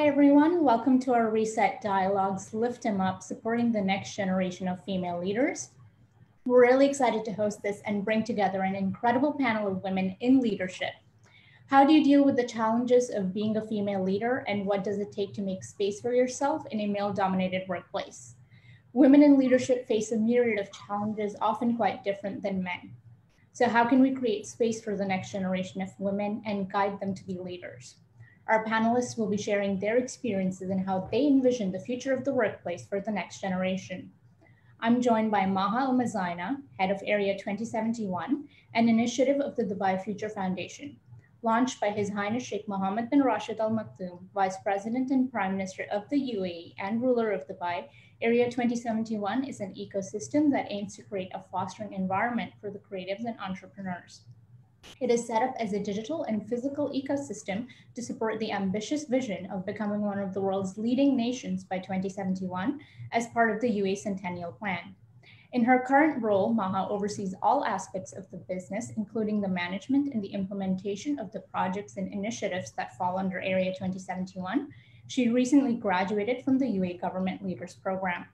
Hi, everyone. Welcome to our Reset Dialogues Lift 'em Up, supporting the next generation of female leaders. We're really excited to host this and bring together an incredible panel of women in leadership. How do you deal with the challenges of being a female leader, and what does it take to make space for yourself in a male-dominated workplace? Women in leadership face a myriad of challenges, often quite different than men. So how can we create space for the next generation of women and guide them to be leaders? Our panelists will be sharing their experiences and how they envision the future of the workplace for the next generation. I'm joined by Maha Al-Mazaina, head of Area 2071, an initiative of the Dubai Future Foundation. Launched by His Highness Sheikh Mohammed bin Rashid Al Maktoum, Vice President and Prime Minister of the UAE and ruler of Dubai, Area 2071 is an ecosystem that aims to create a fostering environment for the creatives and entrepreneurs. It is set up as a digital and physical ecosystem to support the ambitious vision of becoming one of the world's leading nations by 2071 as part of the UAE Centennial Plan. In her current role, Maha oversees all aspects of the business, including the management and the implementation of the projects and initiatives that fall under Area 2071. She recently graduated from the UAE Government Leaders Program.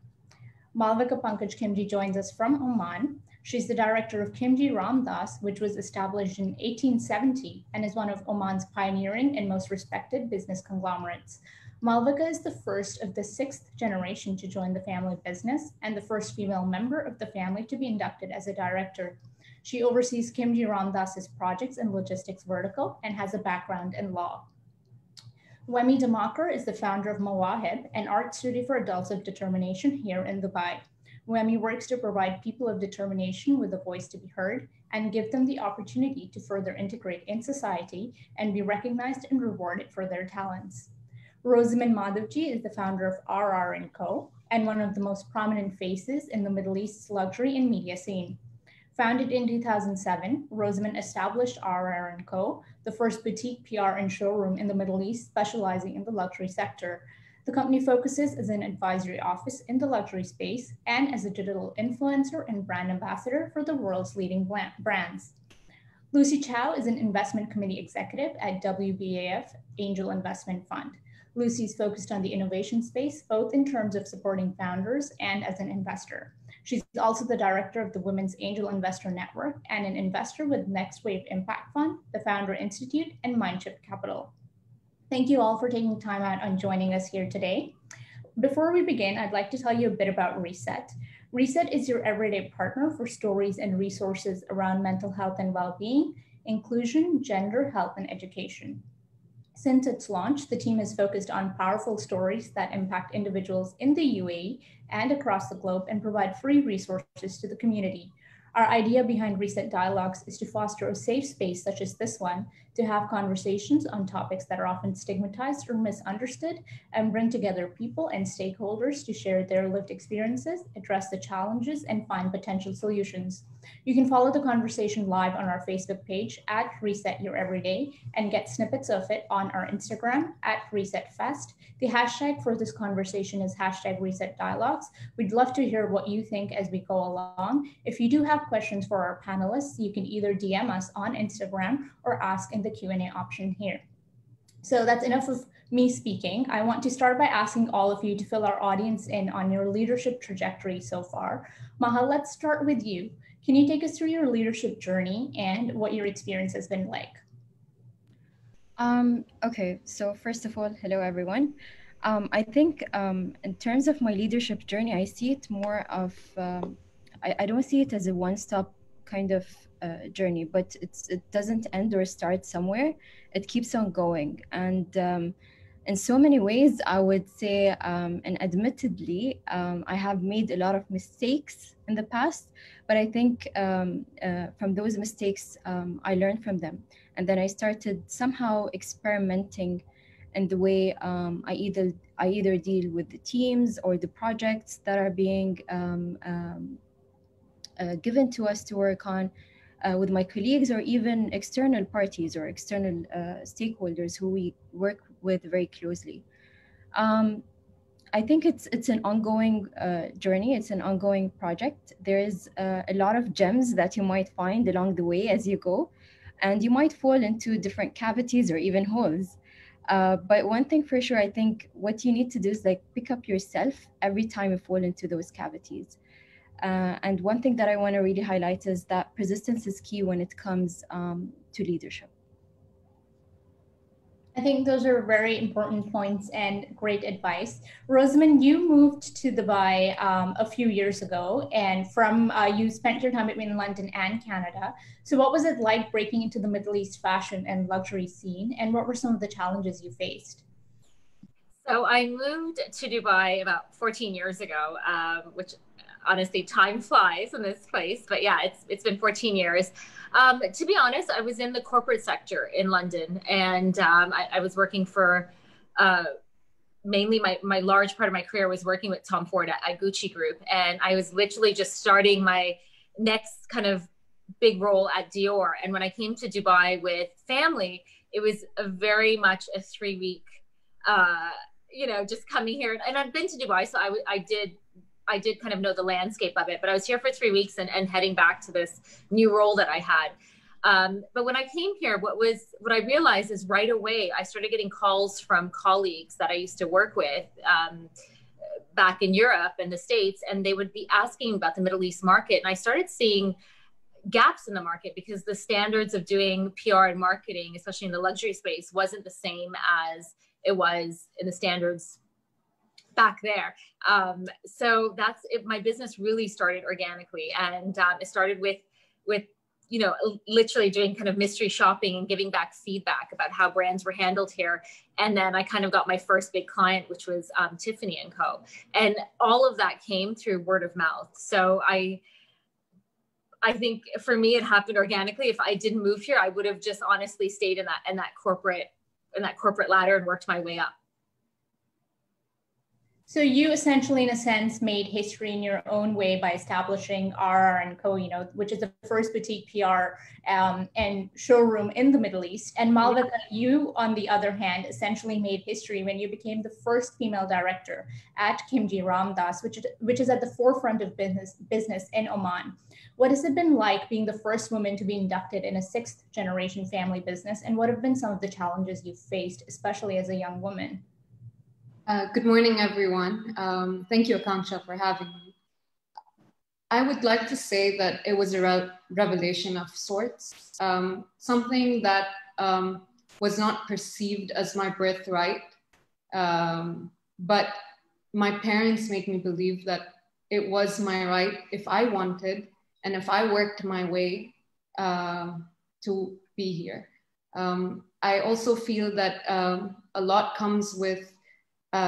Malvika Pankaj Khimji joins us from Oman. She's the director of Khimji Ramdas, which was established in 1870 and is one of Oman's pioneering and most respected business conglomerates. Malvika is the first of the sixth generation to join the family business and the first female member of the family to be inducted as a director. She oversees Khimji Ramdas's projects and logistics vertical and has a background in law. Wemi Damakar is the founder of Mawahib, an art studio for adults of determination here in Dubai. Wemi works to provide people of determination with a voice to be heard and give them the opportunity to further integrate in society and be recognized and rewarded for their talents. Rosamond Madhavji is the founder of RR & Co. and one of the most prominent faces in the Middle East's luxury and media scene. Founded in 2007, Rosamond established RR & Co., the first boutique PR and showroom in the Middle East specializing in the luxury sector. The company focuses as an advisory office in the luxury space and as a digital influencer and brand ambassador for the world's leading brands. Lucy Chow is an investment committee executive at WBAF Angel Investment Fund. Lucy is focused on the innovation space, both in terms of supporting founders and as an investor. She's also the director of the Women's Angel Investor Network and an investor with Next Wave Impact Fund, the Founder Institute, and Mindship Capital. Thank you all for taking time out on joining us here today. Before we begin, I'd like to tell you a bit about Reset. Reset is your everyday partner for stories and resources around mental health and well-being, inclusion, gender, health, and education. Since its launch, the team has focused on powerful stories that impact individuals in the UAE and across the globe and provide free resources to the community. Our idea behind Reset Dialogues is to foster a safe space such as this one to have conversations on topics that are often stigmatized or misunderstood and bring together people and stakeholders to share their lived experiences, address the challenges, and find potential solutions. You can follow the conversation live on our Facebook page at Reset Your Everyday and get snippets of it on our Instagram at ResetFest. The hashtag for this conversation is hashtag Reset Dialogues. We'd love to hear what you think as we go along. If you do have questions for our panelists, you can either DM us on Instagram or ask in the Q&A option here. So that's enough of me speaking. I want to start by asking all of you to fill our audience in on your leadership trajectory so far. Maha, let's start with you. Can you take us through your leadership journey and what your experience has been like? Okay, so first of all, hello everyone. I think in terms of my leadership journey, I see it more of, I don't see it as a one-stop kind of journey, but it doesn't end or start somewhere. It keeps on going. And in so many ways, I would say, and admittedly, I have made a lot of mistakes in the past, but I think from those mistakes, I learned from them. And then I started somehow experimenting in the way I either deal with the teams or the projects that are being given to us to work on with my colleagues or even external parties or external stakeholders who we work with very closely. I think it's an ongoing journey. It's an ongoing project. There is a lot of gems that you might find along the way as you go, and you might fall into different cavities or even holes. But one thing for sure, I think what you need to do is like pick up yourself every time you fall into those cavities. And one thing that I want to really highlight is that persistence is key when it comes to leadership. I think those are very important points and great advice. Rosamund, you moved to Dubai a few years ago, and you spent your time between London and Canada. So, what was it like breaking into the Middle East fashion and luxury scene, and what were some of the challenges you faced? So I moved to Dubai about 14 years ago, which honestly, time flies in this place. But yeah, it's been 14 years. To be honest, I was in the corporate sector in London, and I was working for mainly my large part of my career was working with Tom Ford at Gucci Group, and I was literally just starting my next kind of big role at Dior. And when I came to Dubai with family, it was a very much a 3-week. Just coming here, and I've been to Dubai, so I did kind of know the landscape of it, but I was here for 3 weeks and heading back to this new role that I had. But when I came here, what I realized is right away, I started getting calls from colleagues that I used to work with back in Europe and the States, and they would be asking about the Middle East market. And I started seeing gaps in the market because the standards of doing PR and marketing, especially in the luxury space, wasn't the same as it was in the standards back there. So that's it. My business really started organically, and it started with literally doing kind of mystery shopping and giving back feedback about how brands were handled here. And then I kind of got my first big client, which was Tiffany & Co. And all of that came through word of mouth. So I think for me, it happened organically. If I didn't move here, I would have just honestly stayed in that corporate ladder and worked my way up. So you essentially, in a sense, made history in your own way by establishing RR & Co, which is the first boutique PR and showroom in the Middle East. And Malvika, you, on the other hand, essentially made history when you became the first female director at Khimji Ramdas, which is at the forefront of business in Oman. What has it been like being the first woman to be inducted in a 6th-generation family business, and what have been some of the challenges you've faced, especially as a young woman? Good morning, everyone. Thank you, Akanksha, for having me. I would like to say that it was a revelation of sorts, something that was not perceived as my birthright, but my parents made me believe that it was my right if I wanted, and if I worked my way to be here. I also feel that a lot comes with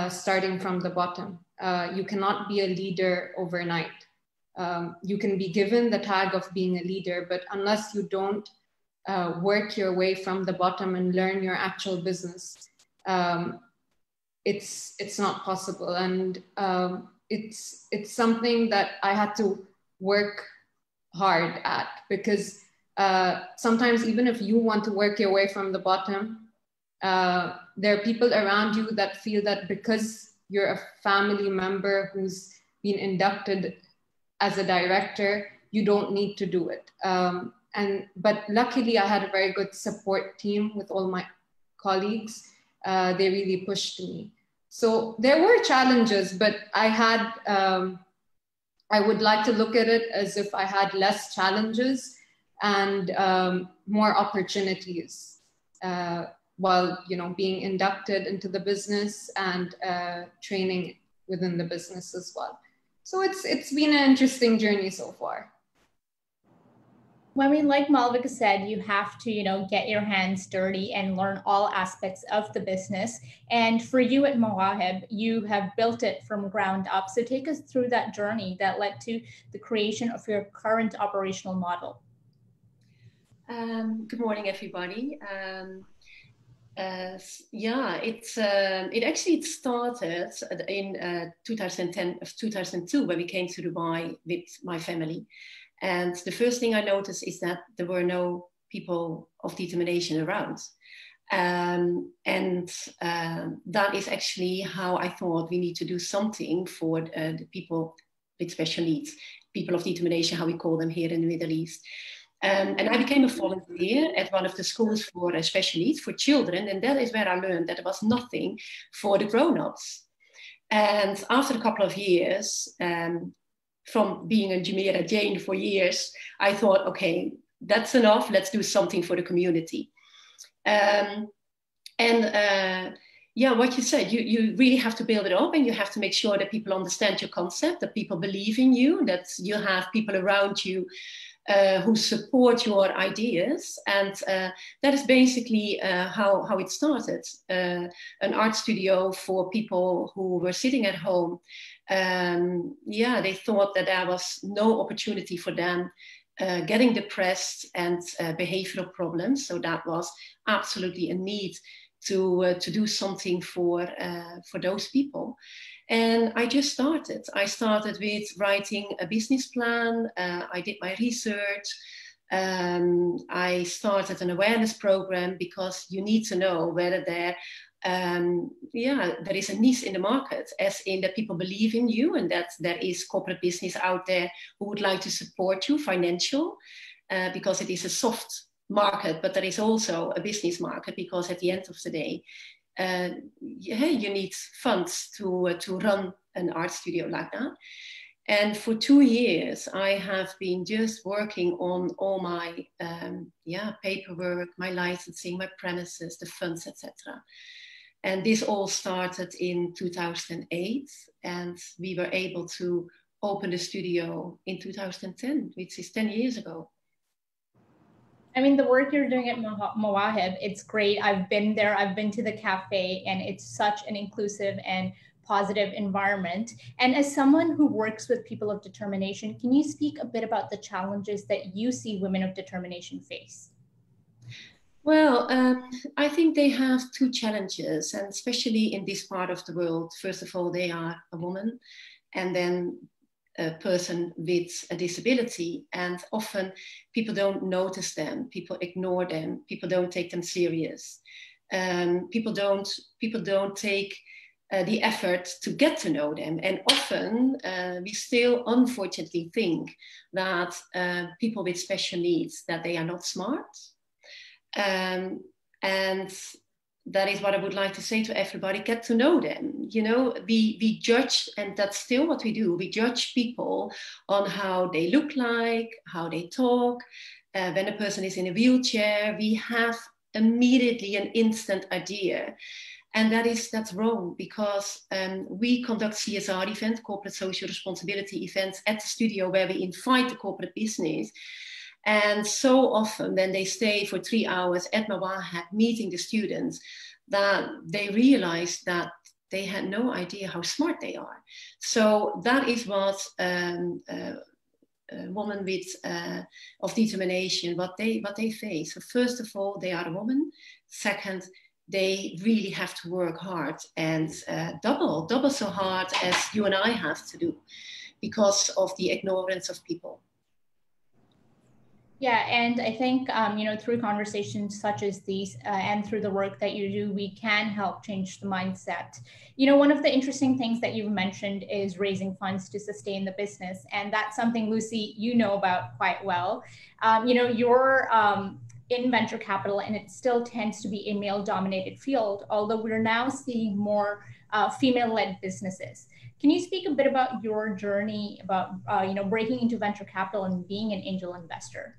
starting from the bottom. You cannot be a leader overnight. You can be given the tag of being a leader, but unless you don't work your way from the bottom and learn your actual business, it's not possible. And it's something that I had to work hard at, because sometimes even if you want to work your way from the bottom, there are people around you that feel that because you're a family member who's been inducted as a director, you don't need to do it. But luckily I had a very good support team with all my colleagues. They really pushed me. So there were challenges, but I would like to look at it as if I had less challenges and more opportunities while being inducted into the business and training within the business as well. So it's been an interesting journey so far. Well, I mean, like Malvika said, you have to, get your hands dirty and learn all aspects of the business. And for you at Mawahib, you have built it from ground up. So take us through that journey that led to the creation of your current operational model. Good morning, everybody. It actually started in 2002 when we came to Dubai with my family. And the first thing I noticed is that there were no people of determination around. That is actually how I thought we need to do something for the people with special needs, people of determination, how we call them here in the Middle East. And I became a volunteer at one of the schools for special needs for children. And that is where I learned that there was nothing for the grown-ups. And after a couple of years, from being a Jumeirah Jane for years, I thought, okay, that's enough. Let's do something for the community. Yeah, what you said, you really have to build it up, and you have to make sure that people understand your concept, that people believe in you, that you have people around you who support your ideas. And that is basically how it started. An art studio for people who were sitting at home. Yeah, they thought that there was no opportunity for them getting depressed and behavioral problems. So that was absolutely a need to do something for those people. And I just started. I started with writing a business plan. I did my research. I started an awareness program, because you need to know whether there is a niche in the market, as in that people believe in you, and that there is corporate business out there who would like to support you financial, because it is a soft market, but there is also a business market, because at the end of the day, you need funds to run an art studio like that. And for 2 years, I have been just working on all my paperwork, my licensing, my premises, the funds, etc. And this all started in 2008, and we were able to open the studio in 2010, which is 10 years ago. I mean, the work you're doing at Mawahib, it's great. I've been there. I've been to the cafe, and it's such an inclusive and positive environment. And as someone who works with people of determination, can you speak a bit about the challenges that you see women of determination face? Well, I think they have two challenges, and especially in this part of the world. First of all, they are a woman, and then a person with a disability, and often people don't notice them, people ignore them, people don't take them serious. People don't take the effort to get to know them, and often we still unfortunately think that people with special needs, that they are not smart. And that is what I would like to say to everybody: get to know them. You know, we judge, and that's still what we do. We judge people on how they look like, how they talk. When a person is in a wheelchair, we have immediately an instant idea. And that's wrong, because we conduct CSR events, corporate social responsibility events, at the studio, where we invite the corporate business. And so often when they stay for 3 hours at Mawahib meeting the students, that they realize that they had no idea how smart they are. So that is what a woman with of determination, what they face. So first of all, they are a woman. Second, they really have to work hard, and double so hard as you and I have to do, because of the ignorance of people. Yeah, and I think, through conversations such as these and through the work that you do, we can help change the mindset. One of the interesting things that you've mentioned is raising funds to sustain the business. And that's something, Lucy, you know about quite well. You're in venture capital, and it still tends to be a male-dominated field, although we're now seeing more female-led businesses. Can you speak a bit about your journey about, breaking into venture capital and being an angel investor?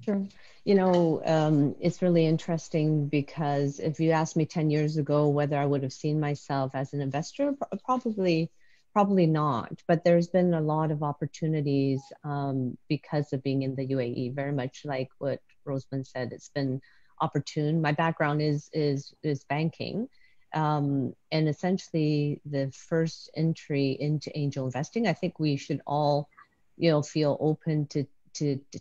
Sure. It's really interesting, because if you asked me 10 years ago whether I would have seen myself as an investor, probably not. But there's been a lot of opportunities because of being in the UAE, very much like what Rosamund said. It's been opportune. My background is banking. And essentially the first entry into angel investing, I think we should all, feel open to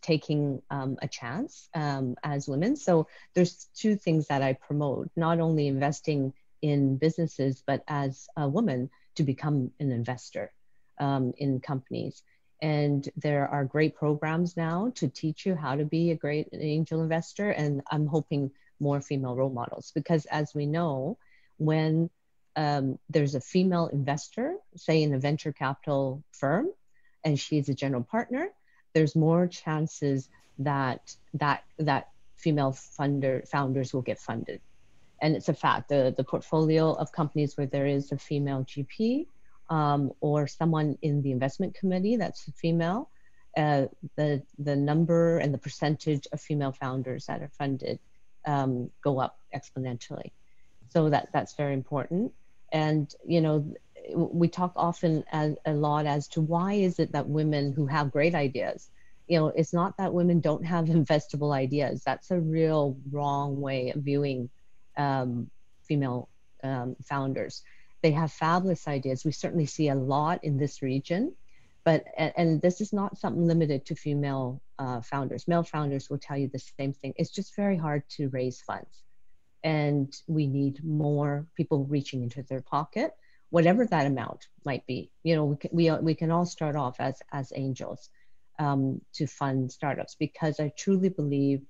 taking a chance as women. So there's two things that I promote: not only investing in businesses, but as a woman to become an investor in companies. And there are great programs now to teach you how to be a great angel investor. And I'm hoping more female role models, because as we know, when there's a female investor, say in a venture capital firm, and she's a general partner, there's more chances that female founders will get funded. And it's a fact. The portfolio of companies where there is a female GP or someone in the investment committee that's female, the number and the percentage of female founders that are funded go up exponentially. So that's very important. And we talk often a lot as to why is it that women who have great ideas, it's not that women don't have investable ideas. That's a real wrong way of viewing female founders. They have fabulous ideas. We certainly see a lot in this region, and this is not something limited to female founders. Male founders will tell you the same thing. It's just very hard to raise funds, and we need more people reaching into their pocket, whatever that amount might be. We can all start off as angels to fund startups, because I truly believe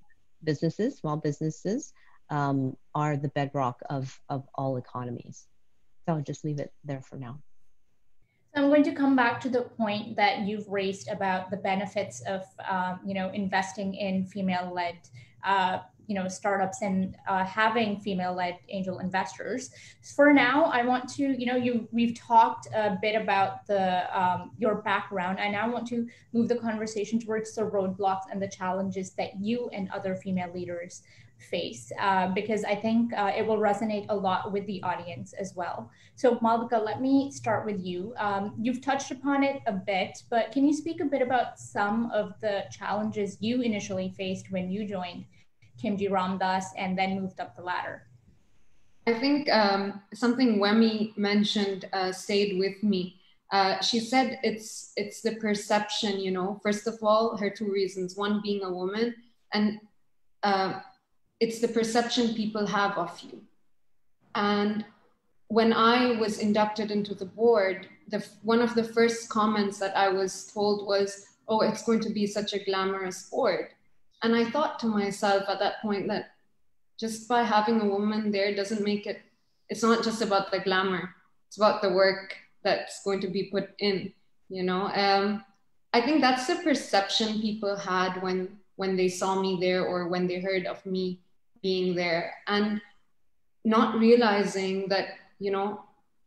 small businesses are the bedrock of all economies. So I'll just leave it there for now. So I'm going to come back to the point that you've raised about the benefits of, investing in female-led, startups and having female-led angel investors. For now, I want to, we've talked a bit about your background. I now want to move the conversation towards the roadblocks and the challenges that you and other female leaders face, because I think it will resonate a lot with the audience as well. So Malvika, let me start with you. You've touched upon it a bit, but can you speak a bit about some of the challenges you initially faced when you joined Khimji Ramdas and then moved up the ladder? I think something Wemi mentioned stayed with me. She said it's the perception, first of all, her two reasons, one being a woman, and it's the perception people have of you. And when I was inducted into the board, one of the first comments that I was told was, oh, it's going to be such a glamorous board. And I thought to myself at that point that just by having a woman there doesn't make it, it's not just about the glamour, it's about the work that's going to be put in, I think that's the perception people had when they saw me there or when they heard of me being there, and not realizing that,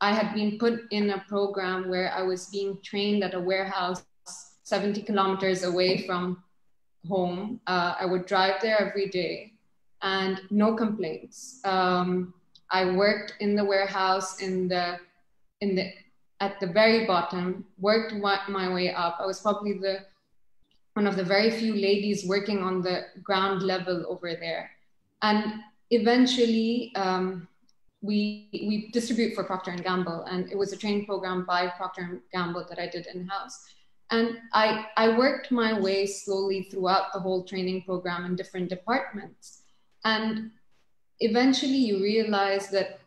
I had been put in a program where I was being trained at a warehouse 70 kilometers away from home. I would drive there every day and no complaints. I worked in the warehouse at the very bottom, worked my way up. I was probably one of the very few ladies working on the ground level over there. And eventually we distribute for Procter & Gamble, and it was a training program by Procter & Gamble that I did in-house. And I worked my way slowly throughout the whole training program in different departments. And eventually you realize that,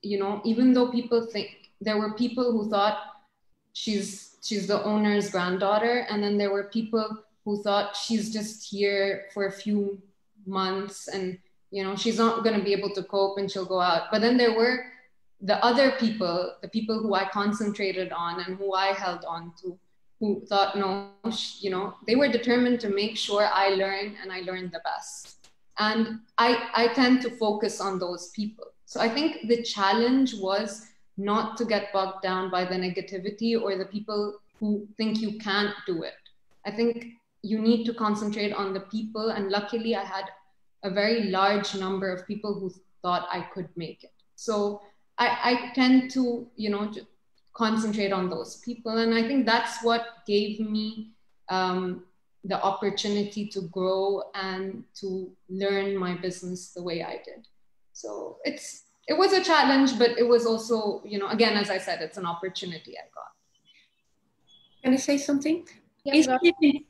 even though people think, there were people who thought she's the owner's granddaughter, and then there were people who thought she's just here for a few months and, she's not going to be able to cope and she'll go out. But then there were the other people, the people who I concentrated on and who I held on to, who thought, no, they were determined to make sure I learn and I learned the best. And I tend to focus on those people. So I think the challenge was not to get bogged down by the negativity or the people who think you can't do it. I think you need to concentrate on the people. And luckily I had a very large number of people who thought I could make it. So I tend to, concentrate on those people. And I think that's what gave me the opportunity to grow and to learn my business the way I did. So it was a challenge, but it was also, again, as I said, it's an opportunity I got. Can I say something? Yes,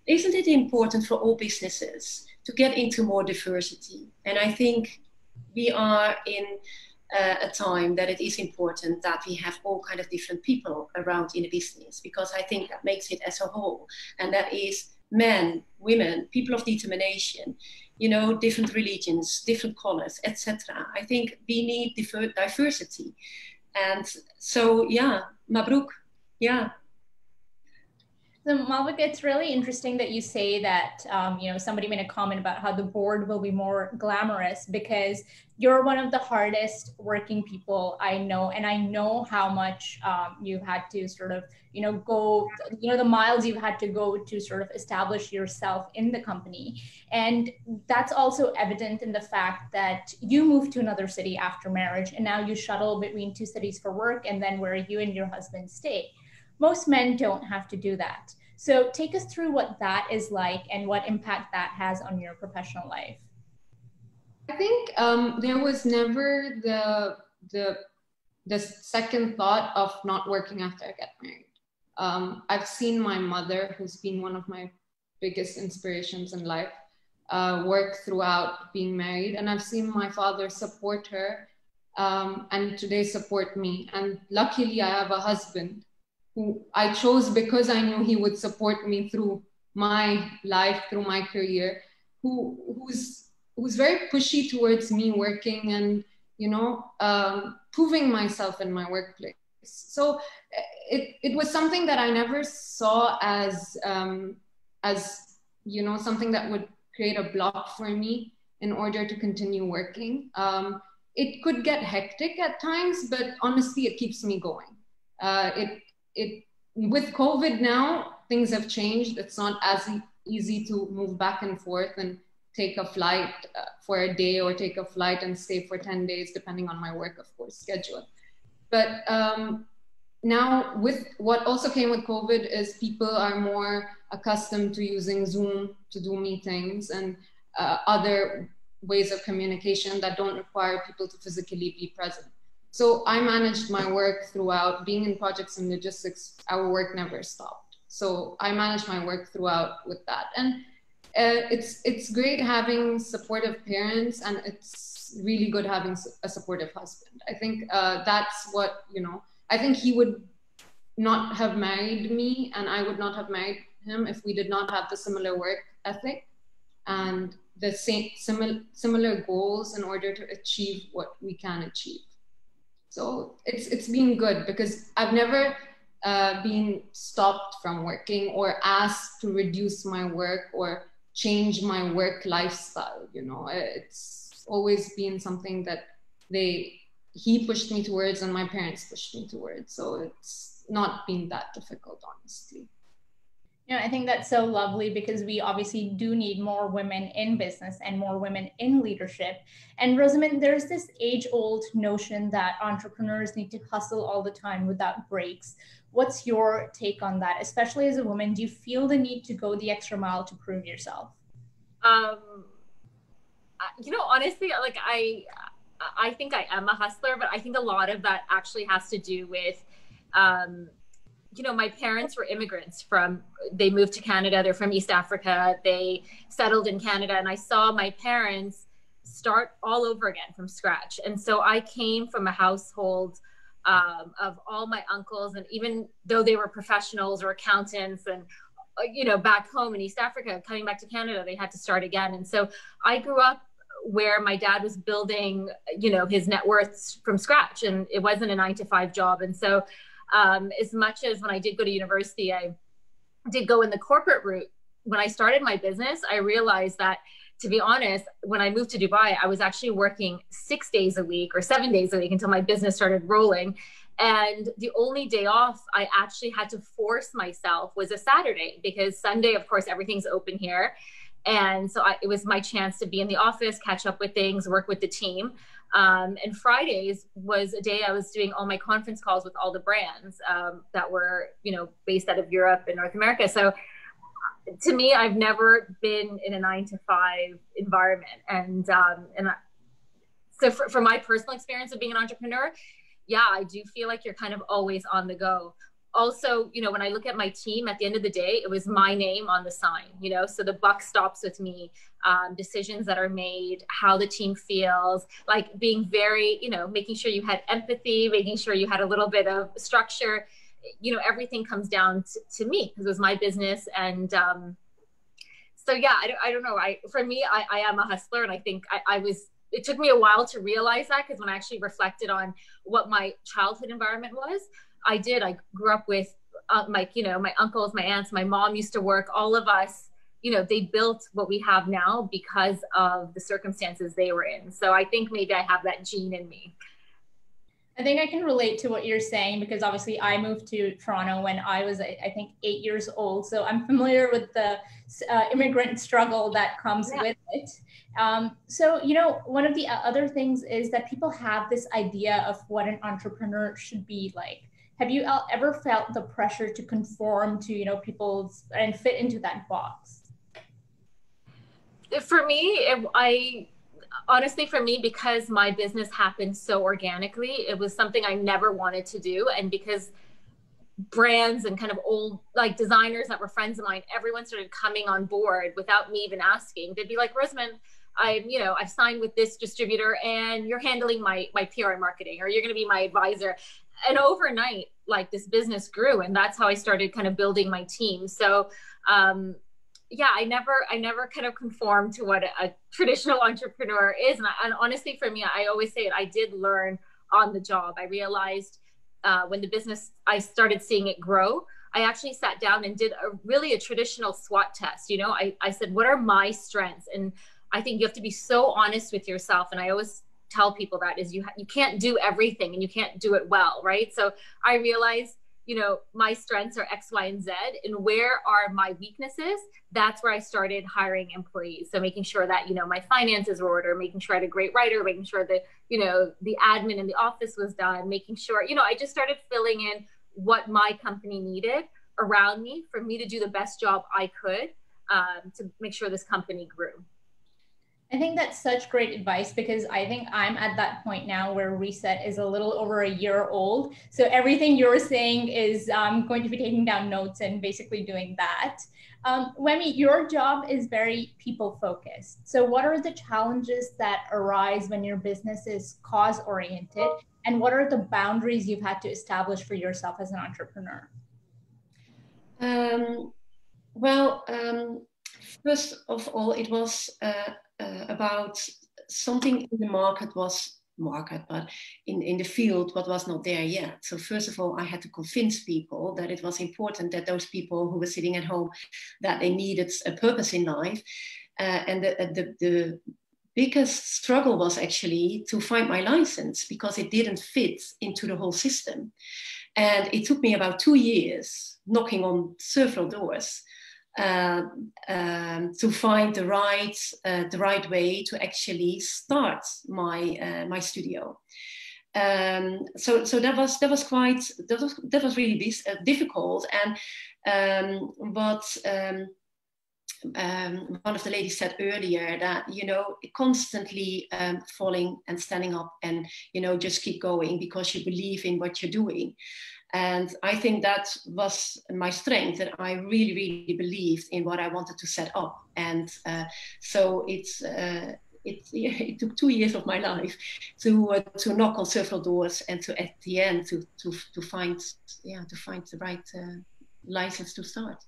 isn't it important for all businesses to get into more diversity? And I think we are in a time that it is important that we have all kind of different people around in a business, because I think that makes it as a whole. And that is men, women, people of determination, different religions, different colors, etc. I think we need diversity. And so, yeah, Mabruk, yeah. So Malvika, it's really interesting that you say that, somebody made a comment about how the board will be more glamorous, because you're one of the hardest working people I know. And I know how much you've had to sort of, go, the miles you've had to go to sort of establish yourself in the company. And that's also evident in the fact that you moved to another city after marriage, and now you shuttle between two cities for work, and then where you and your husband stay. Most men don't have to do that. So take us through what that is like and what impact that has on your professional life. I think there was never the second thought of not working after I get married. I've seen my mother, who's been one of my biggest inspirations in life, work throughout being married, and I've seen my father support her, and today support me. And luckily, I have a husband who I chose because I knew he would support me through my life, through my career, who's very pushy towards me working and, proving myself in my workplace. So it was something that I never saw as something that would create a block for me in order to continue working. It could get hectic at times, but honestly, it keeps me going. With COVID now, things have changed. It's not as easy to move back and forth and take a flight for a day, or take a flight and stay for 10 days, depending on my work, of course, schedule. But now, with what also came with COVID is people are more accustomed to using Zoom to do meetings and other ways of communication that don't require people to physically be present. So I managed my work throughout. Being in projects and logistics, our work never stopped. So I managed my work throughout with that. And it's great having supportive parents, and it's really good having a supportive husband. I think that's what, I think he would not have married me, and I would not have married him if we did not have the similar work ethic and the same similar goals in order to achieve what we can achieve. So it's been good because I've never been stopped from working or asked to reduce my work or change my work lifestyle. It's always been something that he pushed me towards and my parents pushed me towards. So it's not been that difficult, honestly. I think that's so lovely, because we obviously do need more women in business and more women in leadership. And Rosamond, there's this age-old notion that entrepreneurs need to hustle all the time without breaks. What's your take on that? Especially as a woman, do you feel the need to go the extra mile to prove yourself? Honestly, like I think I am a hustler, but I think a lot of that actually has to do with, my parents were immigrants they moved to Canada. They're from East Africa. They settled in Canada, and I saw my parents start all over again from scratch. And so I came from a household of all my uncles, and even though they were professionals or accountants and, back home in East Africa, coming back to Canada, they had to start again. And so I grew up where my dad was building, his net worth from scratch, and it wasn't a 9-to-5 job. And so as much as when I did go to university, I did go in the corporate route. When I started my business, I realized that, to be honest, when I moved to Dubai, I was actually working 6 days a week or 7 days a week until my business started rolling. And the only day off I actually had to force myself was a Saturday, because Sunday, of course, everything's open here. And so it was my chance to be in the office, catch up with things, work with the team. And Fridays was a day I was doing all my conference calls with all the brands that were, based out of Europe and North America. So to me, I've never been in a 9-to-5 environment. And so for my personal experience of being an entrepreneur, yeah, I do feel like you're kind of always on the go. Also, when I look at my team, at the end of the day, it was my name on the sign, so the buck stops with me. Decisions that are made, how the team feels, like being very, making sure you had empathy, making sure you had a little bit of structure, everything comes down to me, because it was my business. And so, yeah, I don't know. For me, I am a hustler. And I think it took me a while to realize that, because when I actually reflected on what my childhood environment was, I grew up with my uncles, my aunts, my mom used to work, all of us, they built what we have now because of the circumstances they were in. So I think maybe I have that gene in me. I think I can relate to what you're saying, because obviously I moved to Toronto when I was, I think, 8 years old. So I'm familiar with the immigrant struggle that comes with it. So, one of the other things is that people have this idea of what an entrepreneur should be like. Have you ever felt the pressure to conform to, people's and fit into that box? For me, honestly, for me, because my business happened so organically, it was something I never wanted to do. And because brands and kind of old designers that were friends of mine, everyone started coming on board without me even asking. They'd be like, Rosamond, I've signed with this distributor and you're handling my PR and marketing, or you're going to be my advisor. And overnight, this business grew, and that's how I started kind of building my team. So, yeah, I never kind of conformed to what a traditional entrepreneur is. And honestly, for me, I always say it, I did learn on the job. I realized when the business, I started seeing it grow, I actually sat down and did a traditional SWOT test. I said, what are my strengths? And I think you have to be so honest with yourself. And I always tell people that is you can't do everything and you can't do it well, right? So I realized, my strengths are X, Y, and Z, and where are my weaknesses? That's where I started hiring employees. So making sure that, my finances were ordered, making sure I had a great writer, making sure that, the admin in the office was done, making sure, I just started filling in what my company needed around me for me to do the best job I could to make sure this company grew. I think that's such great advice, because I think I'm at that point now where Reset is a little over a year old. So everything you're saying is going to be taking down notes and basically doing that. Wemi, your job is very people focused. So what are the challenges that arise when your business is cause oriented? And what are the boundaries you've had to establish for yourself as an entrepreneur? First of all, it was about something in the but in the field, what was not there yet. So first of all, I had to convince people that it was important that those people who were sitting at home, that they needed a purpose in life. And the biggest struggle was actually to find my license, because it didn't fit into the whole system. And it took me about 2 years knocking on several doors to find the right way to actually start my studio. So that was really difficult. And one of the ladies said earlier that constantly falling and standing up and just keep going because you believe in what you're doing. And I think that was my strength, that I really, really believed in what I wanted to set up. And so it took 2 years of my life to knock on several doors and to at the end to find the right license to start.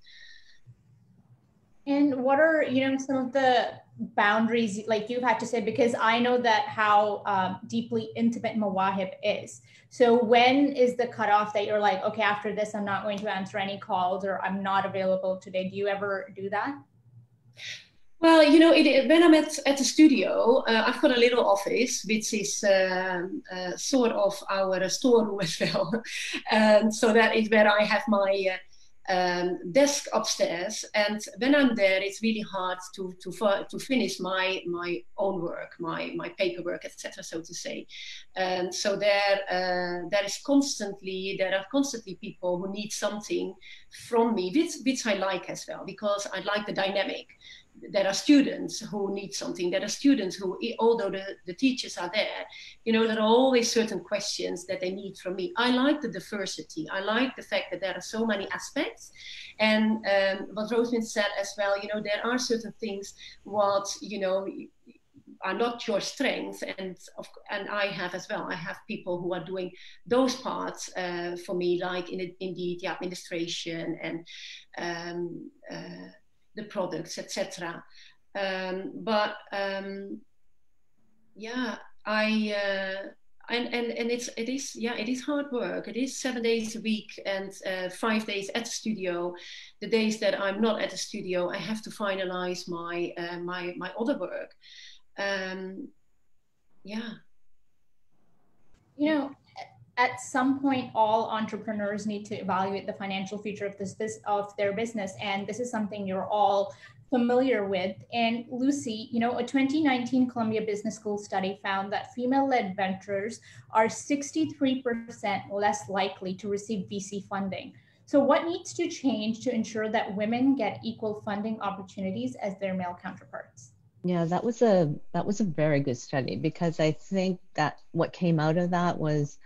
And what are, some of the boundaries you've had to say, because I know that how deeply intimate Mawahib is. So when is the cutoff that you're like, okay, after this, I'm not going to answer any calls, or I'm not available today? Do you ever do that? Well, when I'm at the studio, I've got a little office, which is sort of our storeroom as well. And so that is where I have my desk upstairs, and when I'm there, it's really hard to finish my own work, my paperwork, etc., so to say. And so there are constantly people who need something from me, which I like as well, because I like the dynamic. There are students who need something. There are students who, although the teachers are there, there are always certain questions that they need from me. I like the diversity. I like the fact that there are so many aspects. And what Rosamond said as well, there are certain things what, are not your strength. And I have as well. I have people who are doing those parts for me, like indeed the administration and the products, etc. And it is hard work. It is 7 days a week and 5 days at the studio. The days that I'm not at the studio, I have to finalize my other work. Yeah. You know, at some point, all entrepreneurs need to evaluate the financial future of of their business, and this is something you're all familiar with. And Lucy, you know, a 2019 Columbia Business School study found that female-led ventures are 63% less likely to receive VC funding. So what needs to change to ensure that women get equal funding opportunities as their male counterparts? Yeah, that was a very good study, because I think that what came out of that was,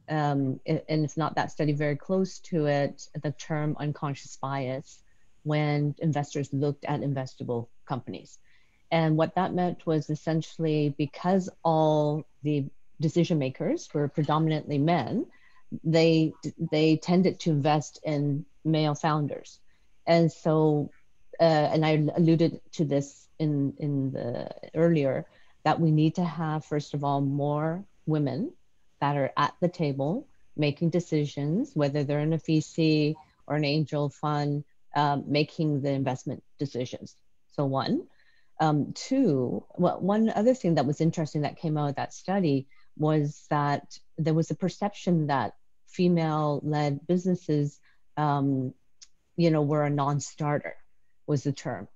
and if not that study, very close to it, the term unconscious bias when investors looked at investable companies. And what that meant was essentially, because all the decision makers were predominantly men, they tended to invest in male founders. And so, and I alluded to this in the earlier, that we need to have, first of all, more women that are at the table making decisions, whether they're in a VC or an angel fund, making the investment decisions. So one. Two, well, one other thing that was interesting that came out of that study was that there was a perception that female-led businesses, were a non-starter, was the term.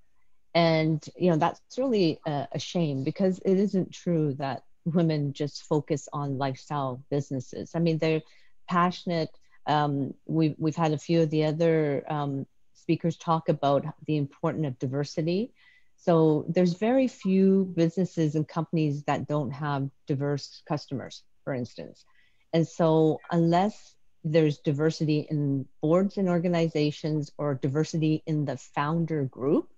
And, that's really a shame, because it isn't true that women just focus on lifestyle businesses. I mean, they're passionate. We've had a few of the other speakers talk about the importance of diversity. So there's very few businesses and companies that don't have diverse customers, for instance. And so unless there's diversity in boards and organizations, or diversity in the founder group,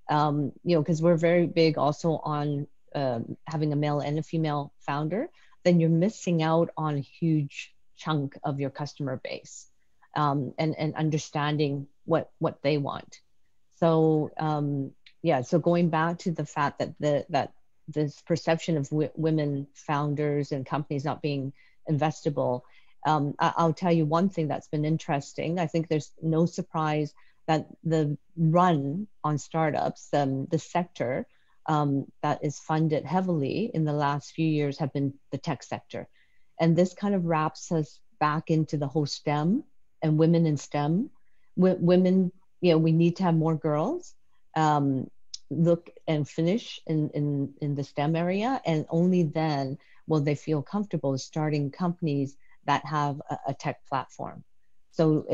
because we're very big also on having a male and a female founder, then you're missing out on a huge chunk of your customer base, and understanding what they want. So so going back to the fact that this perception of women founders and companies not being investable, I'll tell you one thing that's been interesting. I think there's no surprise that the run on startups, the sector that is funded heavily in the last few years, have been the tech sector. And this kind of wraps us back into the whole STEM and women in STEM. Women, we need to have more girls look and finish in the STEM area, and only then will they feel comfortable starting companies that have a tech platform. So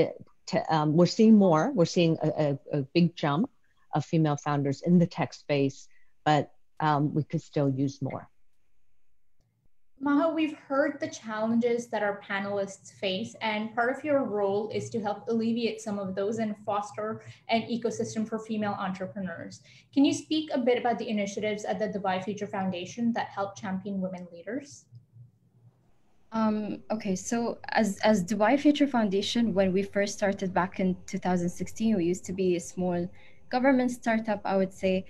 we're seeing more. We're seeing a big jump of female founders in the tech space, but we could still use more. Maha, we've heard the challenges that our panelists face, and part of your role is to help alleviate some of those and foster an ecosystem for female entrepreneurs. Can you speak a bit about the initiatives at the Dubai Future Foundation that help champion women leaders? Okay, so as Dubai Future Foundation, when we first started back in 2016, we used to be a small government startup, I would say.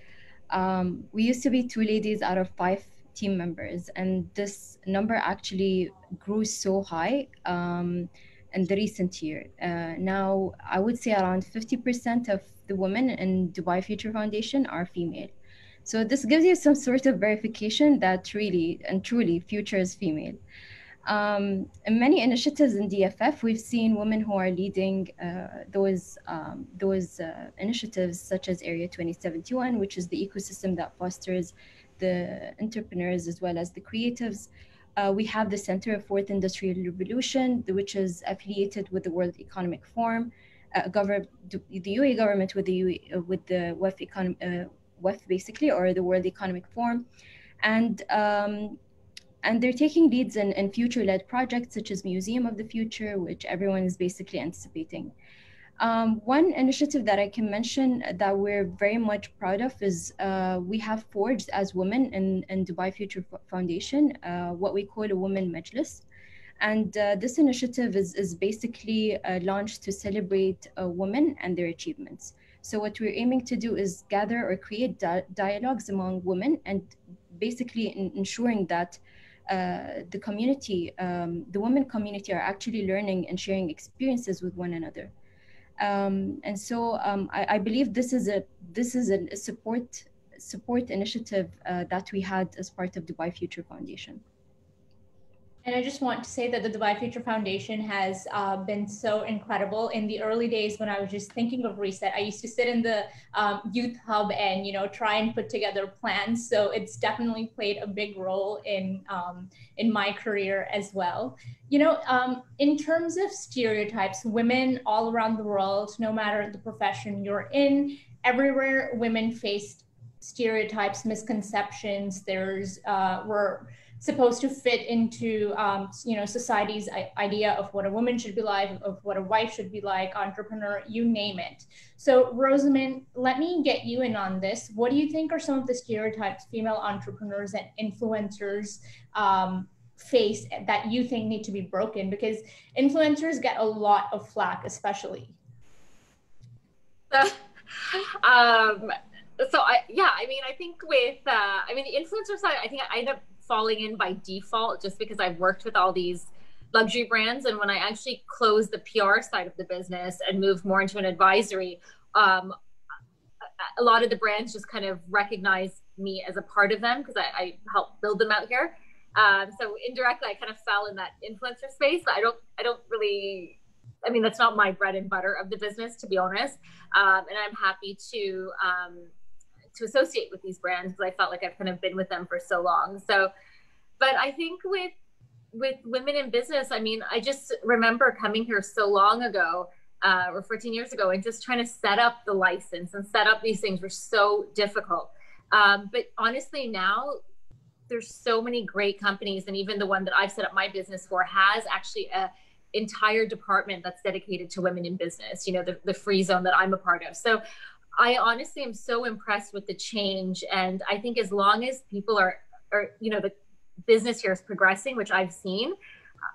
We used to be 2 ladies out of 5 team members, and this number actually grew so high in the recent year. Now, I would say around 50% of the women in Dubai Future Foundation are female. So this gives you some sort of verification that really and truly future is female. In many initiatives in DFF, we've seen women who are leading those initiatives, such as Area 2071, which is the ecosystem that fosters the entrepreneurs as well as the creatives. We have the Center of Fourth Industrial Revolution, which is affiliated with the World Economic Forum, the UAE government with the WEF basically, or the World Economic Forum, and they're taking leads in future-led projects such as Museum of the Future, which everyone is basically anticipating. One initiative that I can mention that we're very much proud of is we have forged as women in Dubai Future Foundation what we call a Women Majlis. And this initiative is basically launched to celebrate women and their achievements. So what we're aiming to do is gather or create dialogues among women, and basically ensuring that the community, the women community, are actually learning and sharing experiences with one another. And so I believe this is a support initiative that we had as part of Dubai Future Foundation. And I just want to say that the Dubai Future Foundation has been so incredible. In the early days when I was just thinking of Reset, I used to sit in the youth hub and, try and put together plans. So it's definitely played a big role in my career as well. In terms of stereotypes, women all around the world, no matter the profession you're in, everywhere women faced stereotypes, misconceptions. We're supposed to fit into society's idea of what a woman should be like, of what a wife should be like, entrepreneur, you name it. So Rosamond, let me get you in on this. What do you think are some of the stereotypes female entrepreneurs and influencers face that you think need to be broken? Because influencers get a lot of flack, especially. I think with the influencer side, I think I end up falling in by default just because I've worked with all these luxury brands. And when I actually closed the PR side of the business and moved more into an advisory, a lot of the brands just kind of recognize me as a part of them because I helped build them out here. So indirectly, I kind of fell in that influencer space. But I don't really, that's not my bread and butter of the business, to be honest. And I'm happy to associate with these brands because I felt like I've kind of been with them for so long. So, but I think with women in business, I just remember coming here so long ago, or 14 years ago, and just trying to set up the license and set up these things were so difficult. But honestly, now there's so many great companies, and even the one that I've set up my business for has actually a entire department that's dedicated to women in business, the free zone that I'm a part of. So I honestly am so impressed with the change. And I think as long as people are the business here is progressing, which I've seen,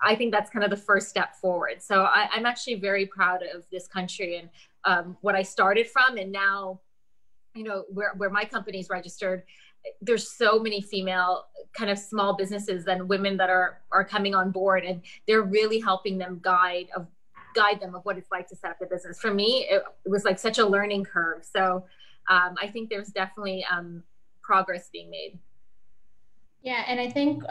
I think that's kind of the first step forward. So I'm actually very proud of this country and what I started from. And now, where my company's registered, there's so many female kind of small businesses and women that are coming on board, and they're really helping them guide them of what it's like to set up a business. For me, it was like such a learning curve. So I think there's definitely progress being made. Yeah, and I think,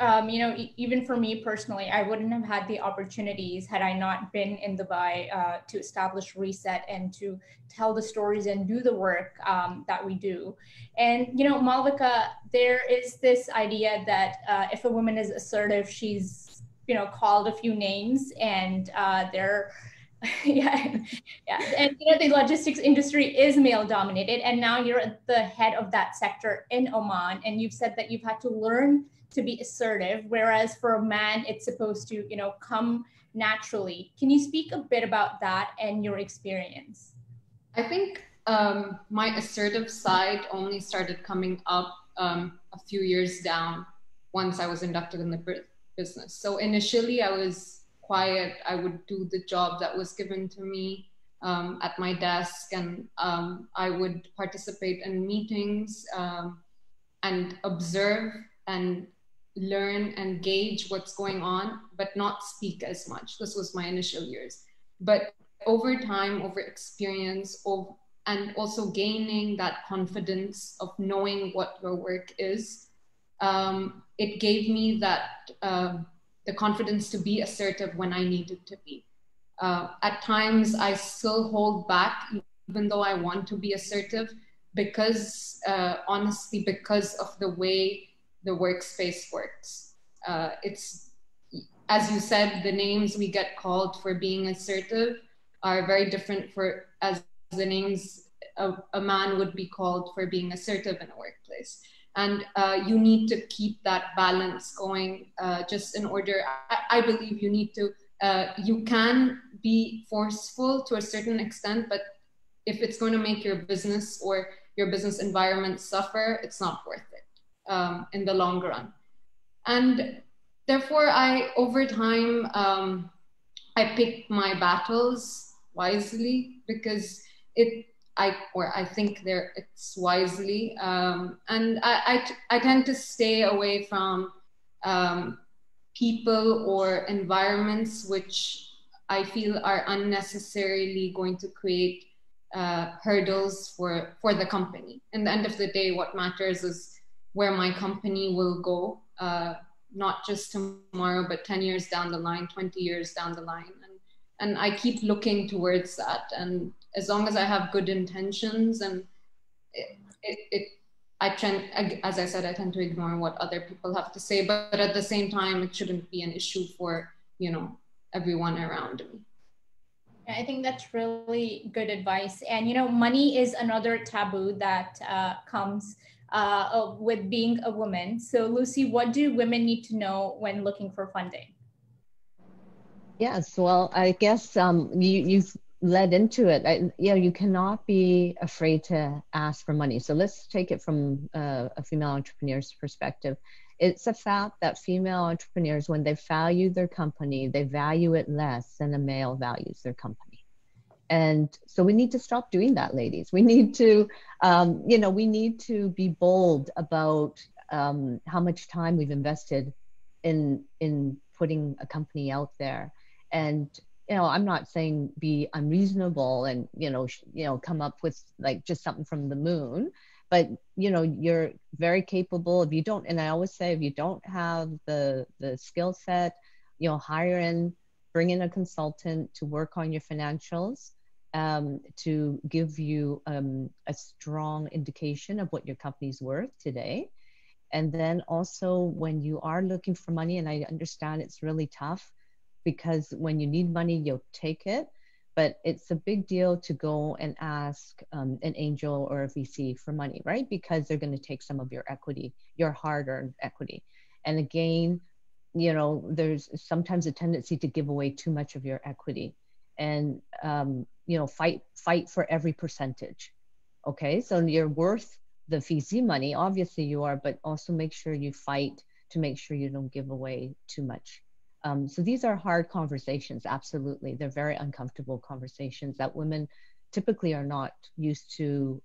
even for me personally, I wouldn't have had the opportunities had I not been in Dubai to establish Reset and to tell the stories and do the work that we do. And, Malvika, there is this idea that if a woman is assertive, she's, called a few names and they're, yeah. And the logistics industry is male dominated, and now you're at the head of that sector in Oman, and you've said that you've had to learn to be assertive, whereas for a man it's supposed to come naturally. Can you speak a bit about that and your experience? I think my assertive side only started coming up a few years down once I was inducted in the business. So initially I was quiet. I would do the job that was given to me at my desk, and I would participate in meetings and observe and learn and gauge what's going on, but not speak as much. This was my initial years. But over time, over experience, and also gaining that confidence of knowing what your work is, it gave me that the confidence to be assertive when I needed to be. At times, I still hold back, even though I want to be assertive, because honestly, because of the way the workspace works. It's, as you said, the names we get called for being assertive are very different as the names a man would be called for being assertive in a workplace. And you need to keep that balance going just in order, I believe you need to, you can be forceful to a certain extent, but if it's going to make your business or your business environment suffer, it's not worth it in the long run. And therefore, over time, I pick my battles wisely because I think it's wisely, and I tend to stay away from people or environments which I feel are unnecessarily going to create hurdles for the company. In the end of the day, what matters is where my company will go, not just tomorrow, but 10 years down the line, 20 years down the line. And I keep looking towards that. And as long as I have good intentions, and I tend, as I said, I tend to ignore what other people have to say, but at the same time, it shouldn't be an issue for, everyone around me. I think that's really good advice. And, money is another taboo that comes with being a woman. So Lucy, what do women need to know when looking for funding? Yes, well, I guess you've led into it. You cannot be afraid to ask for money. So let's take it from a female entrepreneur's perspective. It's a fact that female entrepreneurs, when they value their company, they value it less than a male values their company. And so we need to stop doing that, ladies. We need to, we need to be bold about how much time we've invested in putting a company out there. And I'm not saying be unreasonable and come up with like just something from the moon, but you're very capable. If you don't, and I always say, if you don't have the skill set, bring in a consultant to work on your financials, to give you a strong indication of what your company's worth today. And then also when you are looking for money, and I understand it's really tough, because when you need money, you'll take it. But it's a big deal to go and ask an angel or a VC for money, right? Because they're going to take some of your equity, your hard-earned equity. And again, there's sometimes a tendency to give away too much of your equity. And, fight for every percentage. Okay, so you're worth the VC money, obviously you are, but also make sure you fight to make sure you don't give away too much. So these are hard conversations, absolutely. They're very uncomfortable conversations that women typically are not used to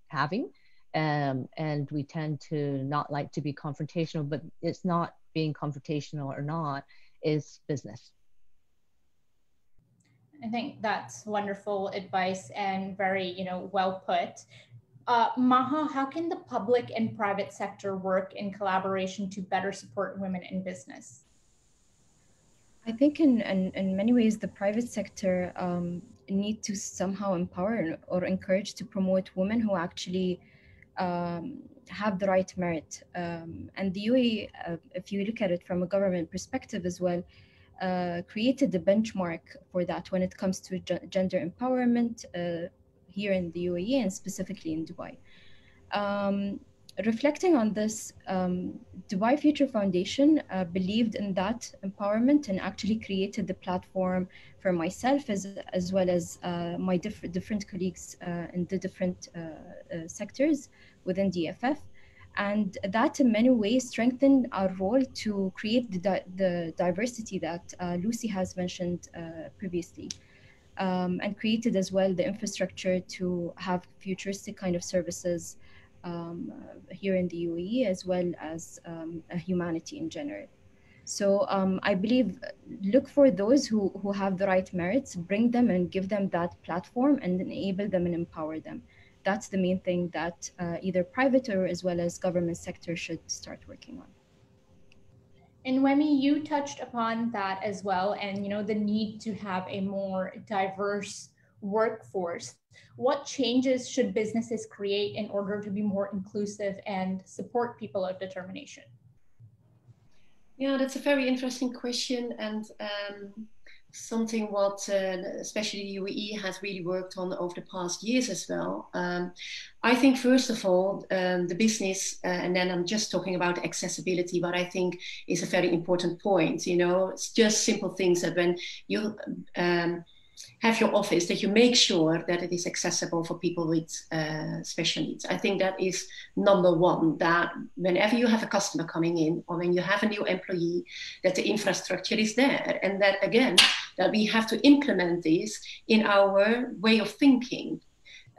having. And we tend to not like to be confrontational, but it's not being confrontational or not, is business. I think that's wonderful advice and very, well put. Maha, how can the public and private sector work in collaboration to better support women in business? I think in many ways, the private sector need to somehow empower or encourage to promote women who actually have the right merit. And the UAE, if you look at it from a government perspective as well, created the benchmark for that when it comes to gender empowerment here in the UAE and specifically in Dubai. Reflecting on this, Dubai Future Foundation believed in that empowerment and actually created the platform for myself as well as my different colleagues in the different sectors within DFF. And that in many ways strengthened our role to create the diversity that Lucy has mentioned previously. And created as well the infrastructure to have futuristic kind of services here in the UAE, as well as humanity in general. So I believe look for those who have the right merits, bring them and give them that platform and enable them and empower them. That's the main thing that either private or as well as government sector should start working on. And Wemi, you touched upon that as well, and the need to have a more diverse workforce. What changes should businesses create in order to be more inclusive and support people of determination? Yeah, that's a very interesting question, and something what especially UAE has really worked on over the past years as well. I think first of all, the business, and then I'm just talking about accessibility, but I think is a very important point. It's just simple things that when you have your office, that you make sure that it is accessible for people with special needs. I think that is number one, that whenever you have a customer coming in or when you have a new employee, that the infrastructure is there. And that again, that we have to implement this in our way of thinking.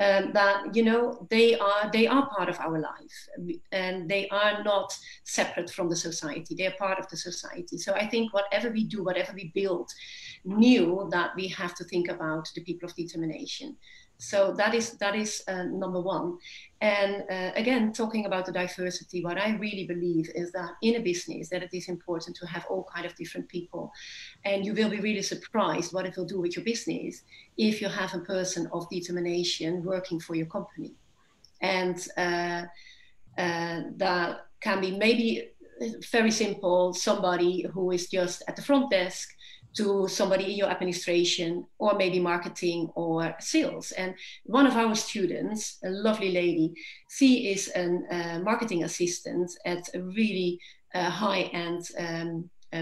that, you know, they are part of our life, and they are not separate from the society. They are part of the society. So I think whatever we do, whatever we build new, that we have to think about the people of determination. So that is number one. And again, talking about the diversity, what I really believe is that in a business, that it is important to have all kind of different people. And you will be really surprised what it will do with your business if you have a person of determination working for your company. And that can be maybe very simple, somebody who is just at the front desk, to somebody in your administration, or maybe marketing or sales. And one of our students, a lovely lady, she is a marketing assistant at a really high-end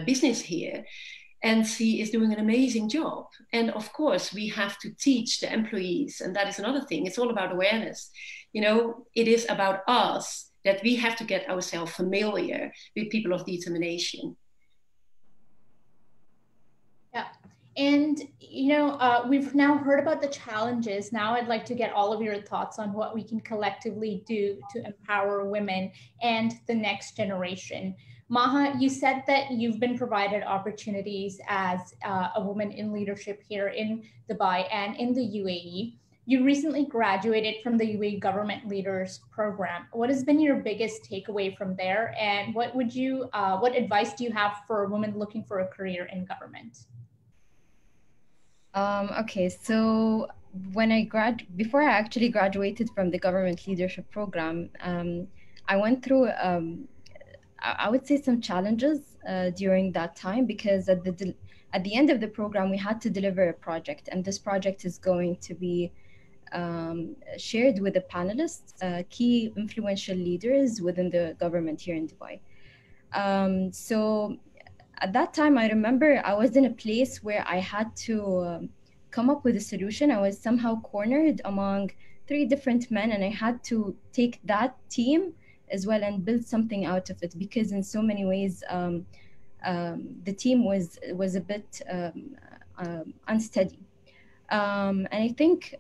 business here. And she is doing an amazing job. And of course, we have to teach the employees, and that is another thing. It's all about awareness. You know, it is about us, that we have to get ourselves familiar with people of determination. Yeah. And, you know, we've now heard about the challenges. Now I'd like to get all of your thoughts on what we can collectively do to empower women and the next generation. Maha, you said that you've been provided opportunities as a woman in leadership here in Dubai and in the UAE. You recently graduated from the UAE Government Leaders Program. What has been your biggest takeaway from there? And what advice do you have for a woman looking for a career in government? Okay, so before I actually graduated from the Government Leadership Program, I went through, I would say, some challenges during that time, because at the end of the program, we had to deliver a project, and this project is going to be shared with the panelists, key influential leaders within the government here in Dubai. So at that time, I remember I was in a place where I had to come up with a solution. I was somehow cornered among 3 different men, and I had to take that team as well and build something out of it, because in so many ways, the team was a bit unsteady. And I think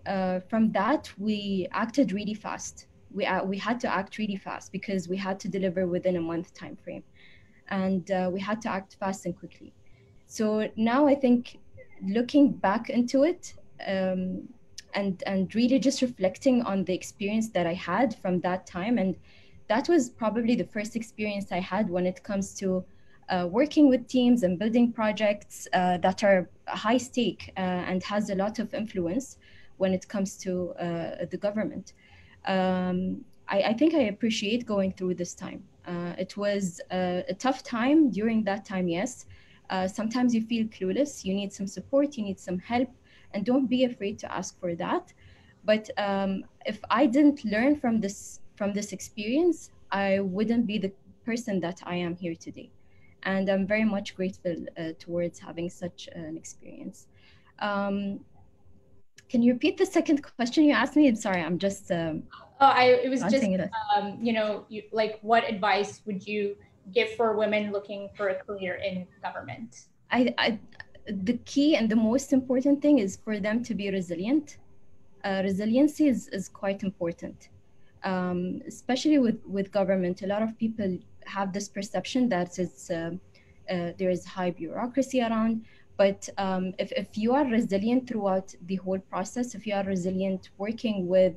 from that, we acted really fast. We had to act really fast because we had to deliver within a month time frame. And we had to act fast and quickly. So now I think, looking back into it, and really just reflecting on the experience that I had from that time, and that was probably the first experience I had when it comes to working with teams and building projects that are high stake and has a lot of influence when it comes to the government. I think I appreciate going through this time. It was a tough time during that time, yes. Sometimes you feel clueless, you need some support, you need some help, and don't be afraid to ask for that. But if I didn't learn from this experience, I wouldn't be the person that I am here today. And I'm very much grateful towards having such an experience. Can you repeat the second question you asked me? I'm sorry, I'm just... it was just, you know, like, what advice would you give for women looking for a career in government? The key and the most important thing is for them to be resilient. Resiliency is quite important, especially with government. A lot of people have this perception that there is high bureaucracy around. But if you are resilient throughout the whole process, if you are resilient working with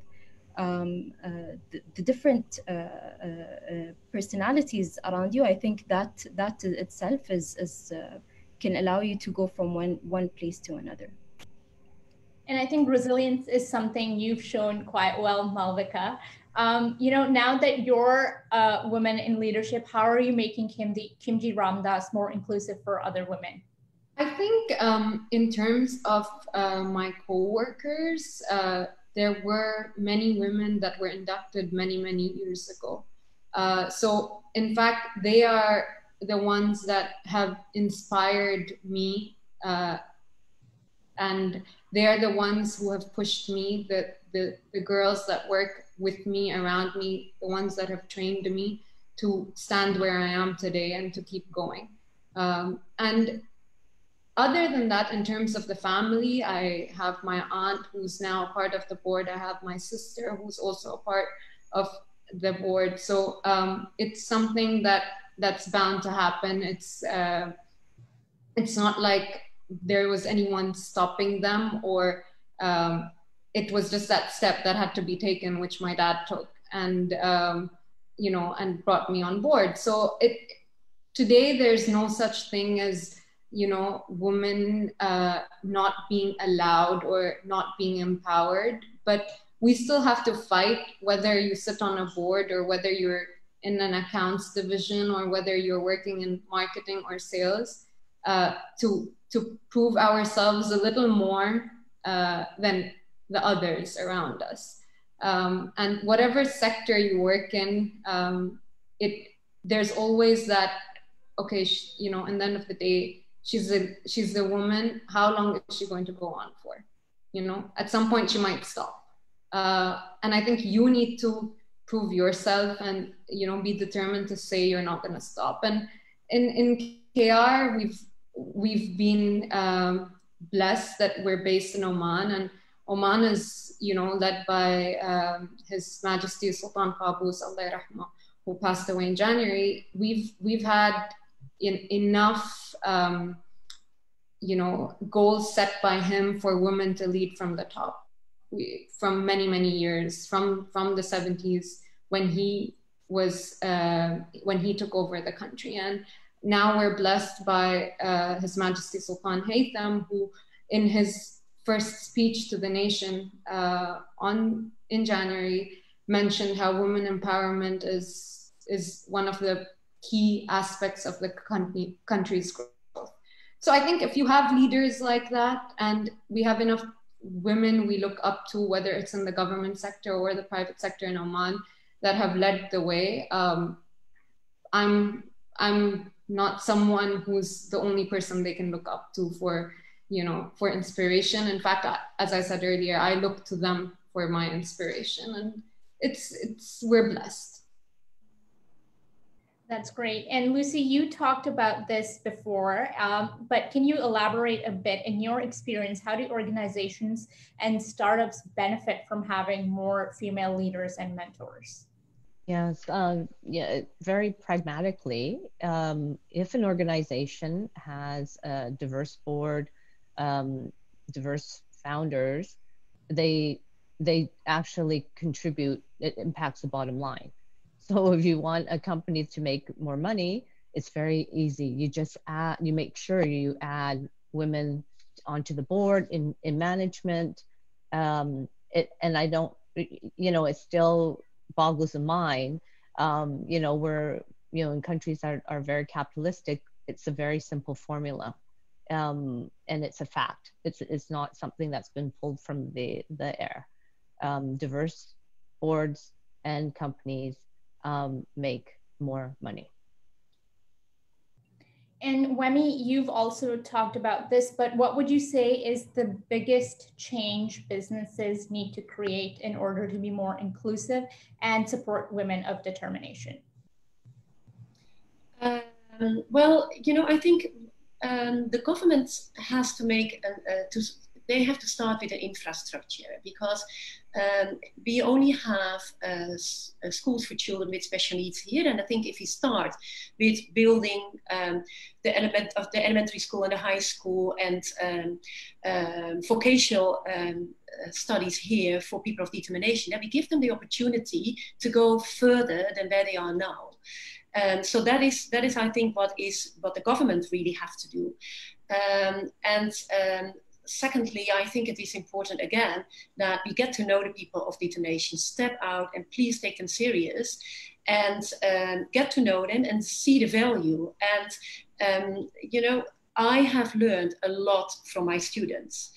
the different personalities around you, I think that itself can allow you to go from one place to another. And I think resilience is something you've shown quite well, Malvika. You know, now that you're a woman in leadership, how are you making Khimji Ramdas more inclusive for other women? I think in terms of my co-workers, there were many women that were inducted many years ago. So in fact, they are the ones that have inspired me, and they are the ones who have pushed me, the girls that work with me, around me, the ones that have trained me to stand where I am today and to keep going. And other than that, in terms of the family, I have my aunt who's now a part of the board. I have my sister who's also a part of the board. So it's something that's bound to happen. It's not like there was anyone stopping them, or it was just that step that had to be taken, which my dad took, and and brought me on board. So today there's no such thing as women not being allowed or not being empowered, but we still have to fight, whether you sit on a board or whether you're in an accounts division or whether you're working in marketing or sales, to prove ourselves a little more than the others around us. And whatever sector you work in, there's always that, okay, in the end of the day, she's a woman. How long is she going to go on for? At some point she might stop. And I think you need to prove yourself and, be determined to say you're not going to stop. And in KR, we've been blessed that we're based in Oman, and Oman is, led by His Majesty Sultan Qaboos, Allah Rahmah, who passed away in January. We've had enough, goals set by him for women to lead from the top, from many, many years, from the 70s when he took over the country. And now we're blessed by His Majesty Sultan Haytham, who in his first speech to the nation in January mentioned how women empowerment is one of the key aspects of the country's growth. So I think if you have leaders like that, and we have enough women we look up to, whether it's in the government sector or the private sector in Oman, that have led the way, I'm not someone who's the only person they can look up to for inspiration. In fact, as I said earlier, I look to them for my inspiration, and we're blessed. That's great. And Lucy, you talked about this before, but can you elaborate a bit? In your experience, how do organizations and startups benefit from having more female leaders and mentors? Yes, very pragmatically, if an organization has a diverse board, diverse founders, they actually contribute. It impacts the bottom line. So if you want a company to make more money, it's very easy. You just you make sure you add women onto the board in management. I don't, it still boggles the mind. We're, in countries that are very capitalistic, it's a very simple formula. And it's a fact. It's not something that's been pulled from the air. Diverse boards and companies make more money. And Wemi, you've also talked about this, but what would you say is the biggest change businesses need to create in order to be more inclusive and support women of determination? Well, I think the government has to they have to start with an infrastructure, because we only have schools for children with special needs here. And I think if we start with building the elementary school and the high school and vocational studies here for people of determination, that we give them the opportunity to go further than where they are now. So that is, I think, what the government really have to do. Secondly, I think it is important, again, that we get to know the people of determination, step out and please take them serious, and get to know them and see the value. And, I have learned a lot from my students.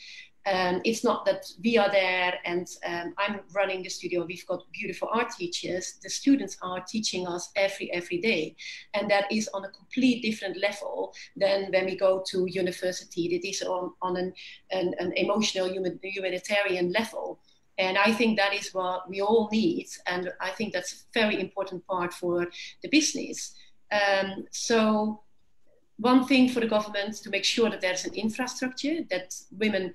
It's not that we are there and I'm running the studio, we've got beautiful art teachers. The students are teaching us every day. And that is on a complete different level than when we go to university. It is on an emotional humanitarian level. And I think that is what we all need. And I think that's a very important part for the business. So one thing for the government to make sure that there's an infrastructure, that women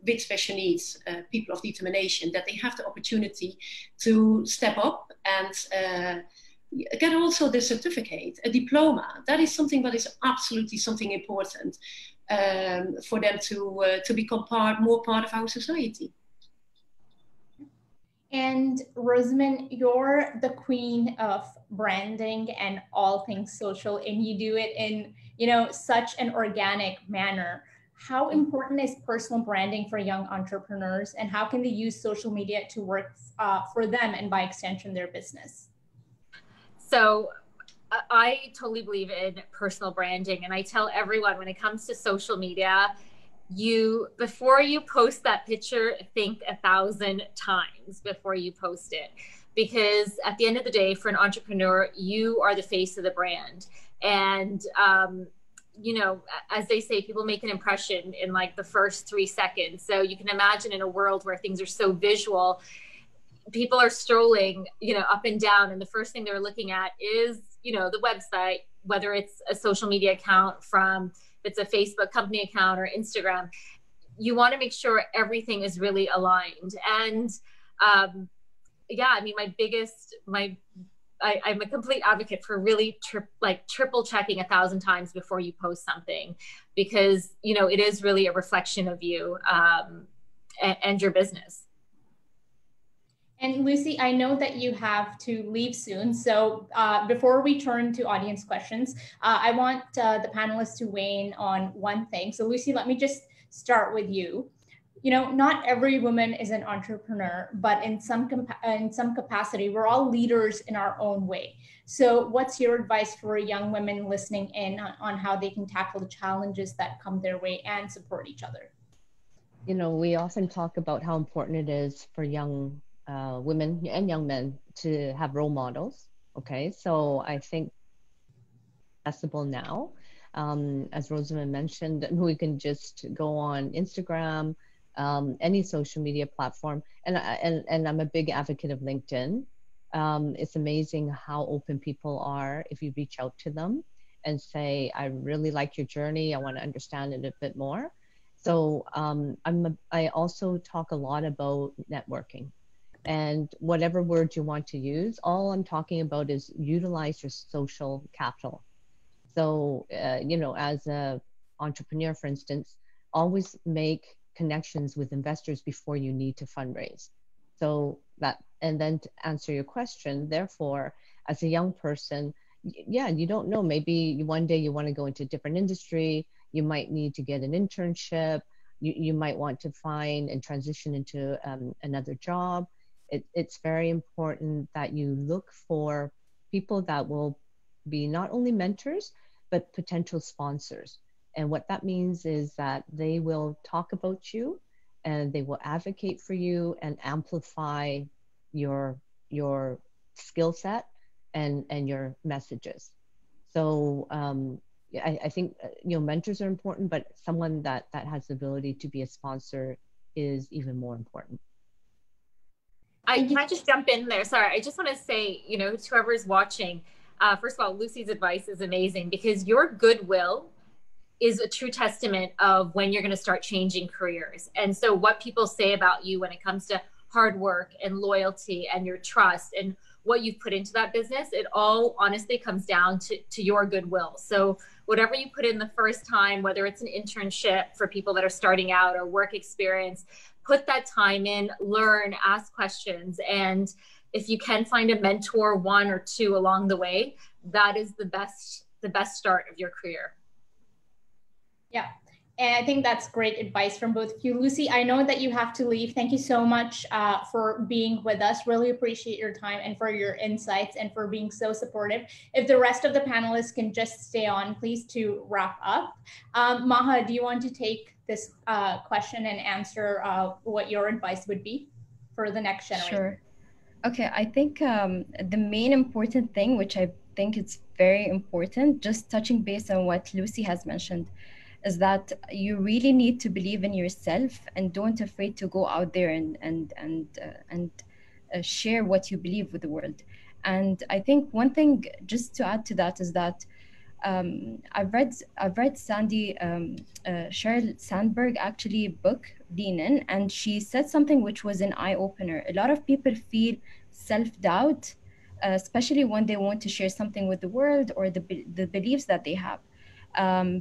with special needs, people of determination, that they have the opportunity to step up and get also the certificate, a diploma. That is something that is absolutely something important for them to become more part of our society. And Rosamond, you're the queen of branding and all things social, and you do it in, you know, such an organic manner. How important is personal branding for young entrepreneurs, and how can they use social media to work for them and by extension their business? So I totally believe in personal branding, and I tell everyone when it comes to social media, before you post that picture, think 1,000 times before you post it, because at the end of the day, for an entrepreneur, you are the face of the brand. And you know, as they say, people make an impression in like the first 3 seconds. So you can imagine in a world where things are so visual, people are strolling, you know, up and down, and the first thing they're looking at is, you know, the website, whether it's a social media account from, if it's a Facebook company account or Instagram. You want to make sure everything is really aligned. And yeah, I mean, I'm a complete advocate for really triple checking 1,000 times before you post something, because, you know, it is really a reflection of you and your business. And Lucy, I know that you have to leave soon. So before we turn to audience questions, I want the panelists to weigh in on one thing. So Lucy, let me just start with you. You know, not every woman is an entrepreneur, but in some capacity, we're all leaders in our own way. So what's your advice for young women listening in on how they can tackle the challenges that come their way and support each other? You know, we often talk about how important it is for young women and young men to have role models. Okay, so I think accessible now. As Rosamond mentioned, we can just go on Instagram, any social media platform, and I'm a big advocate of LinkedIn. It's amazing how open people are if you reach out to them and say, I really like your journey, I want to understand it a bit more. So I also talk a lot about networking. And whatever word you want to use, all I'm talking about is utilize your social capital. So, you know, as an entrepreneur, for instance, always make connections with investors before you need to fundraise. So that, and then to answer your question, therefore, as a young person, yeah, you don't know, maybe one day you want to go into a different industry, you might need to get an internship, you might want to find and transition into another job. It's very important that you look for people that will be not only mentors, but potential sponsors. And what that means is that they will talk about you and they will advocate for you and amplify your skill set and your messages. So I think, you know, mentors are important, but someone that has the ability to be a sponsor is even more important. Can I just jump in there? Sorry, I just want to say, you know, to whoever's watching, first of all, Lucy's advice is amazing, because your goodwill is a true testament of when you're going to start changing careers. And so what people say about you when it comes to hard work and loyalty and your trust and what you've put into that business, it all honestly comes down to your goodwill. So whatever you put in the first time, whether it's an internship for people that are starting out or work experience, put that time in, learn, ask questions. And if you can find a mentor, 1 or 2 along the way, that is the best start of your career. Yeah. And I think that's great advice from both of you. Lucy, I know that you have to leave. Thank you so much for being with us. Really appreciate your time and for your insights and for being so supportive. If the rest of the panelists can just stay on, please, to wrap up. Maha, do you want to take this question and answer what your advice would be for the next generation? Sure. Okay, I think the main important thing, which I think it's very important, just touching base on what Lucy has mentioned, is that you really need to believe in yourself and don't afraid to go out there and share what you believe with the world. And I think one thing just to add to that is that I've read Sheryl Sandberg actually book Lean In, and she said something which was an eye opener. A lot of people feel self-doubt, especially when they want to share something with the world or the beliefs that they have,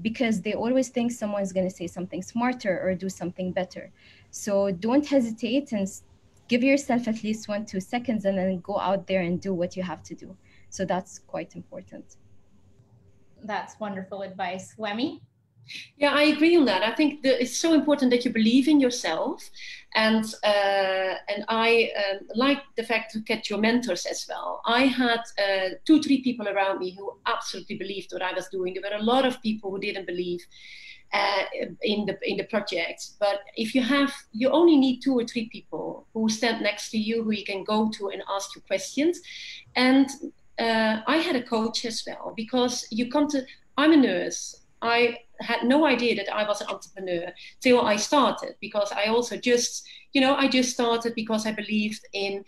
because they always think someone's going to say something smarter or do something better. So don't hesitate and give yourself at least 1-2 seconds and then go out there and do what you have to do. So that's quite important. That's wonderful advice. Wemi? Yeah, I agree on that. I think it's so important that you believe in yourself, and I like the fact to get your mentors as well. I had 2-3 people around me who absolutely believed what I was doing. There were a lot of people who didn't believe in the project. But if you only need 2 or 3 people who stand next to you, who you can go to and ask you questions. And I had a coach as well, because I'm a nurse. I had no idea that I was an entrepreneur till I started, because I also I just started because I believed in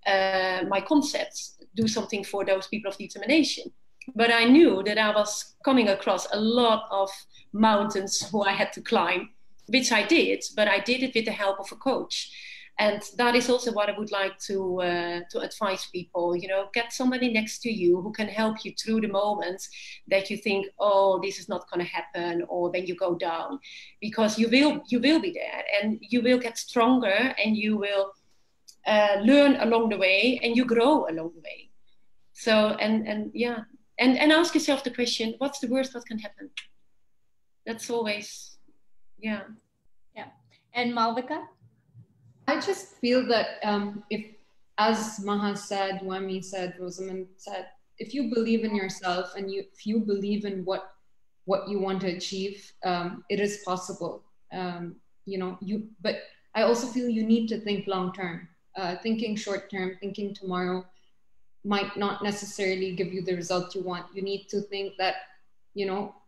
my concepts, do something for those people of determination. But I knew that I was coming across a lot of mountains who I had to climb, which I did, but I did it with the help of a coach. And that is also what I would like to advise people. Get somebody next to you who can help you through the moments that you think, oh, this is not going to happen, or when you go down, because you will be there, and you will get stronger, and you will learn along the way, and you grow along the way. So and ask yourself the question: what's the worst that can happen? That's always, yeah. And Malvika? I just feel that if, as Maha said, Wemi said, Rosamund said, if you believe in yourself and if you believe in what you want to achieve, it is possible. But I also feel you need to think long term. Thinking short term, thinking tomorrow might not necessarily give you the result you want. You need to think that,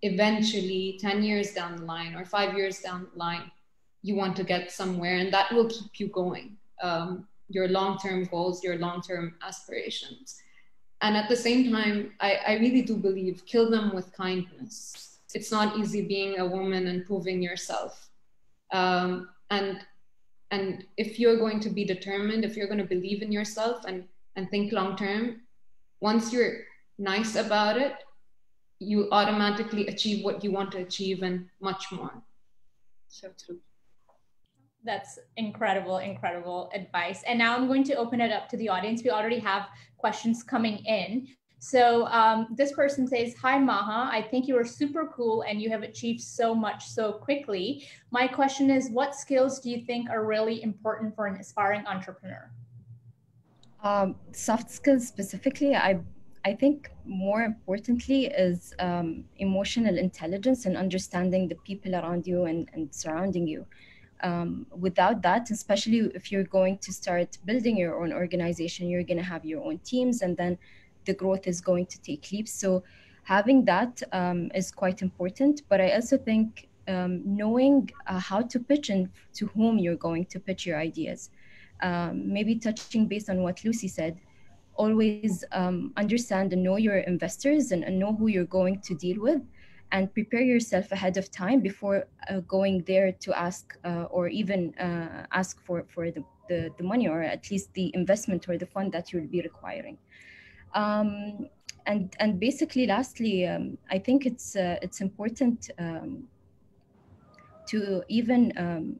eventually 10 years down the line or 5 years down the line, you want to get somewhere, and that will keep you going. Your long-term goals, your long-term aspirations. And at the same time, I really do believe, kill them with kindness. It's not easy being a woman and proving yourself. And if you're going to be determined, if you're going to believe in yourself and think long-term, once you're nice about it, you automatically achieve what you want to achieve and much more. So true. That's incredible advice. And now I'm going to open it up to the audience. We already have questions coming in. So this person says, hi, Maha. I think you are super cool and you have achieved so much so quickly. My question is, what skills do you think are really important for an aspiring entrepreneur? Soft skills specifically, I think more importantly is emotional intelligence and understanding the people around you and surrounding you. Without that, especially if you're going to start building your own organization, you're going to have your own teams, and then the growth is going to take leaps. So having that is quite important. But I also think knowing how to pitch and to whom you're going to pitch your ideas. Maybe touching based on what Lucy said, always understand and know your investors and know who you're going to deal with, and prepare yourself ahead of time before going there to ask or even ask for the money, or at least the investment or the fund that you'll be requiring. And basically, lastly, I think it's important to even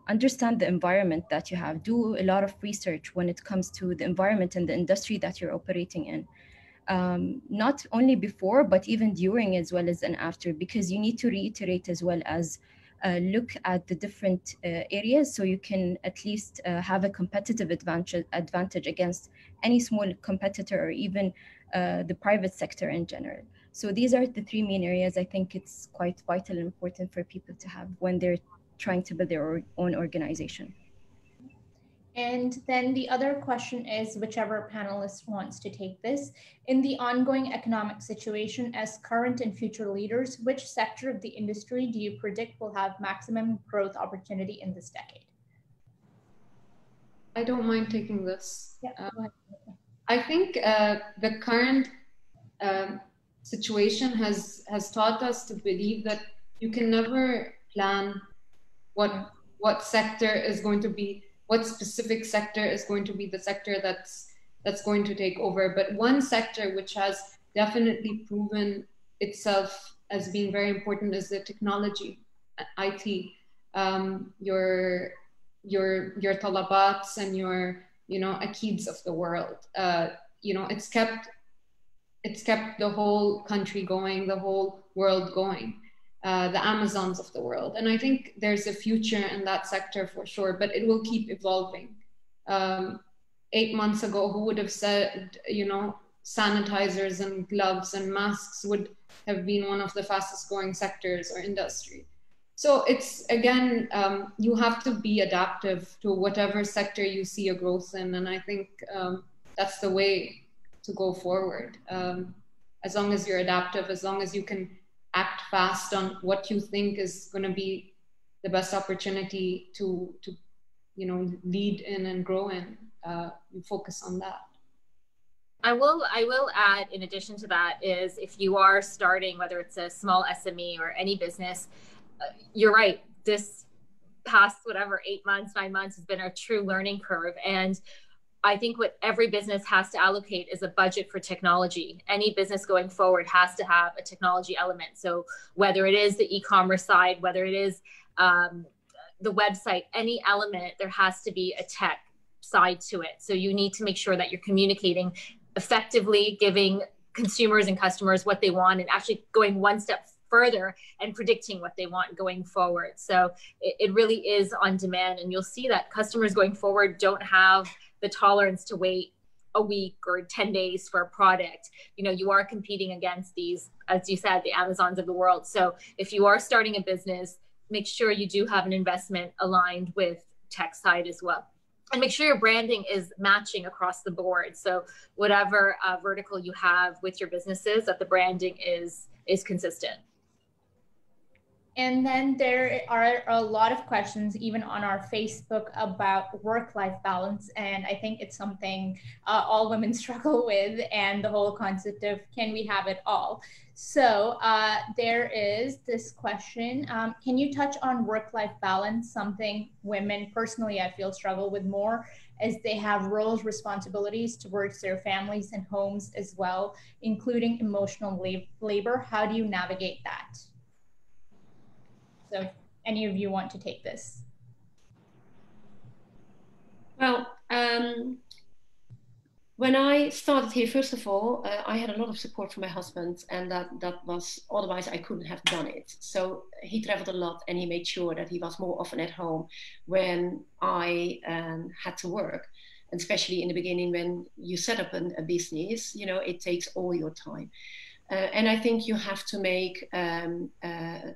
understand the environment that you have. Do a lot of research when it comes to the environment and the industry that you're operating in. Not only before, but even during as well as and after, because you need to reiterate as well as look at the different areas, so you can at least have a competitive advantage against any small competitor or even the private sector in general. So these are the 3 main areas I think it's quite vital and important for people to have when they're trying to build their own organization. And then the other question is, whichever panelist wants to take this, in the ongoing economic situation, as current and future leaders, which sector of the industry do you predict will have maximum growth opportunity in this decade? I don't mind taking this. Yeah, go ahead. I think the current situation has taught us to believe that you can never plan what sector is going to be, what specific sector is going to be the sector that's going to take over. But one sector which has definitely proven itself as being very important is the technology, IT. Your talabats and your akids of the world. It's kept the whole country going, the whole world going. The Amazons of the world. And I think there's a future in that sector for sure, but it will keep evolving. 8 months ago, who would have said, sanitizers and gloves and masks would have been one of the fastest growing sectors or industry. So it's, again, you have to be adaptive to whatever sector you see a growth in. And I think that's the way to go forward. As long as you're adaptive, as long as you can act fast on what you think is going to be the best opportunity to lead in and grow in, you focus on that. I will add, in addition to that, is if you are starting, whether it's a small SME or any business, you're right. This past 8 months, 9 months has been a true learning curve. And I think what every business has to allocate is a budget for technology. Any business going forward has to have a technology element. So whether it is the e-commerce side, whether it is the website, any element, there has to be a tech side to it. So you need to make sure that you're communicating effectively, giving consumers and customers what they want, and actually going one step further and predicting what they want going forward. So it really is on demand. And you'll see that customers going forward don't have the tolerance to wait a week or 10 days for a product. You are competing against these, as you said, the Amazons of the world. So if you are starting a business, make sure you do have an investment aligned with tech side as well. And make sure your branding is matching across the board. So whatever vertical you have with your businesses, that the branding is consistent. And then there are a lot of questions, even on our Facebook, about work-life balance. And I think it's something all women struggle with, and the whole concept of, can we have it all? So there is this question. Can you touch on work-life balance, something women personally, I feel, struggle with more, as they have roles, responsibilities towards their families and homes as well, including emotional labor. How do you navigate that? So if any of you want to take this. Well, when I started here, first of all, I had a lot of support from my husband, and that was, otherwise I couldn't have done it. So he traveled a lot, and he made sure that he was more often at home when I had to work. And especially in the beginning, when you set up a business, it takes all your time. And I think you have to make a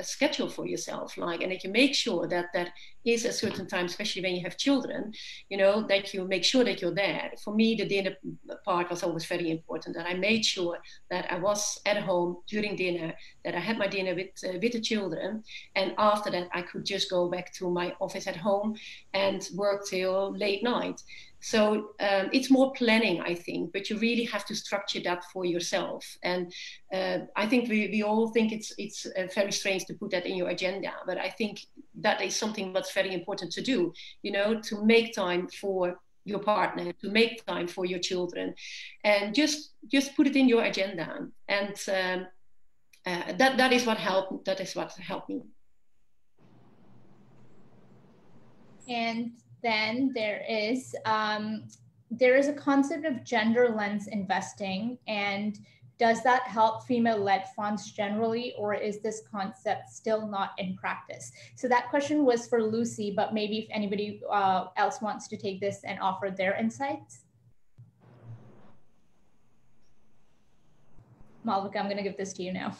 schedule for yourself, and that you make sure that is a certain time, especially when you have children, that you make sure that you're there. For me, the dinner part was always very important, that I made sure that I was at home during dinner, that I had my dinner with the children, and after that I could just go back to my office at home and work till late night. So it's more planning, I think, but you really have to structure that for yourself. And I think we all think it's very strange to put that in your agenda, but I think that is something that's very important to do, to make time for your partner, to make time for your children, and just put it in your agenda. And that is what helped. That is what helped me. And then there is a concept of gender lens investing, and does that help female-led funds generally, or is this concept still not in practice? So that question was for Lucy, but maybe if anybody else wants to take this and offer their insights. Malvika, I'm going to give this to you now.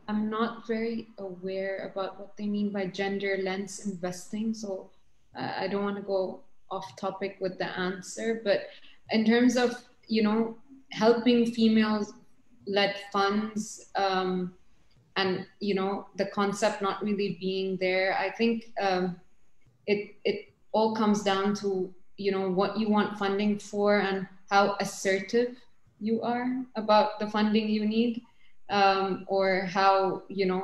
I'm not very aware about what they mean by gender lens investing, so I don't want to go off topic with the answer. But in terms of, helping females-led funds and, the concept not really being there, I think it all comes down to, what you want funding for and how assertive you are about the funding you need, or how, you know,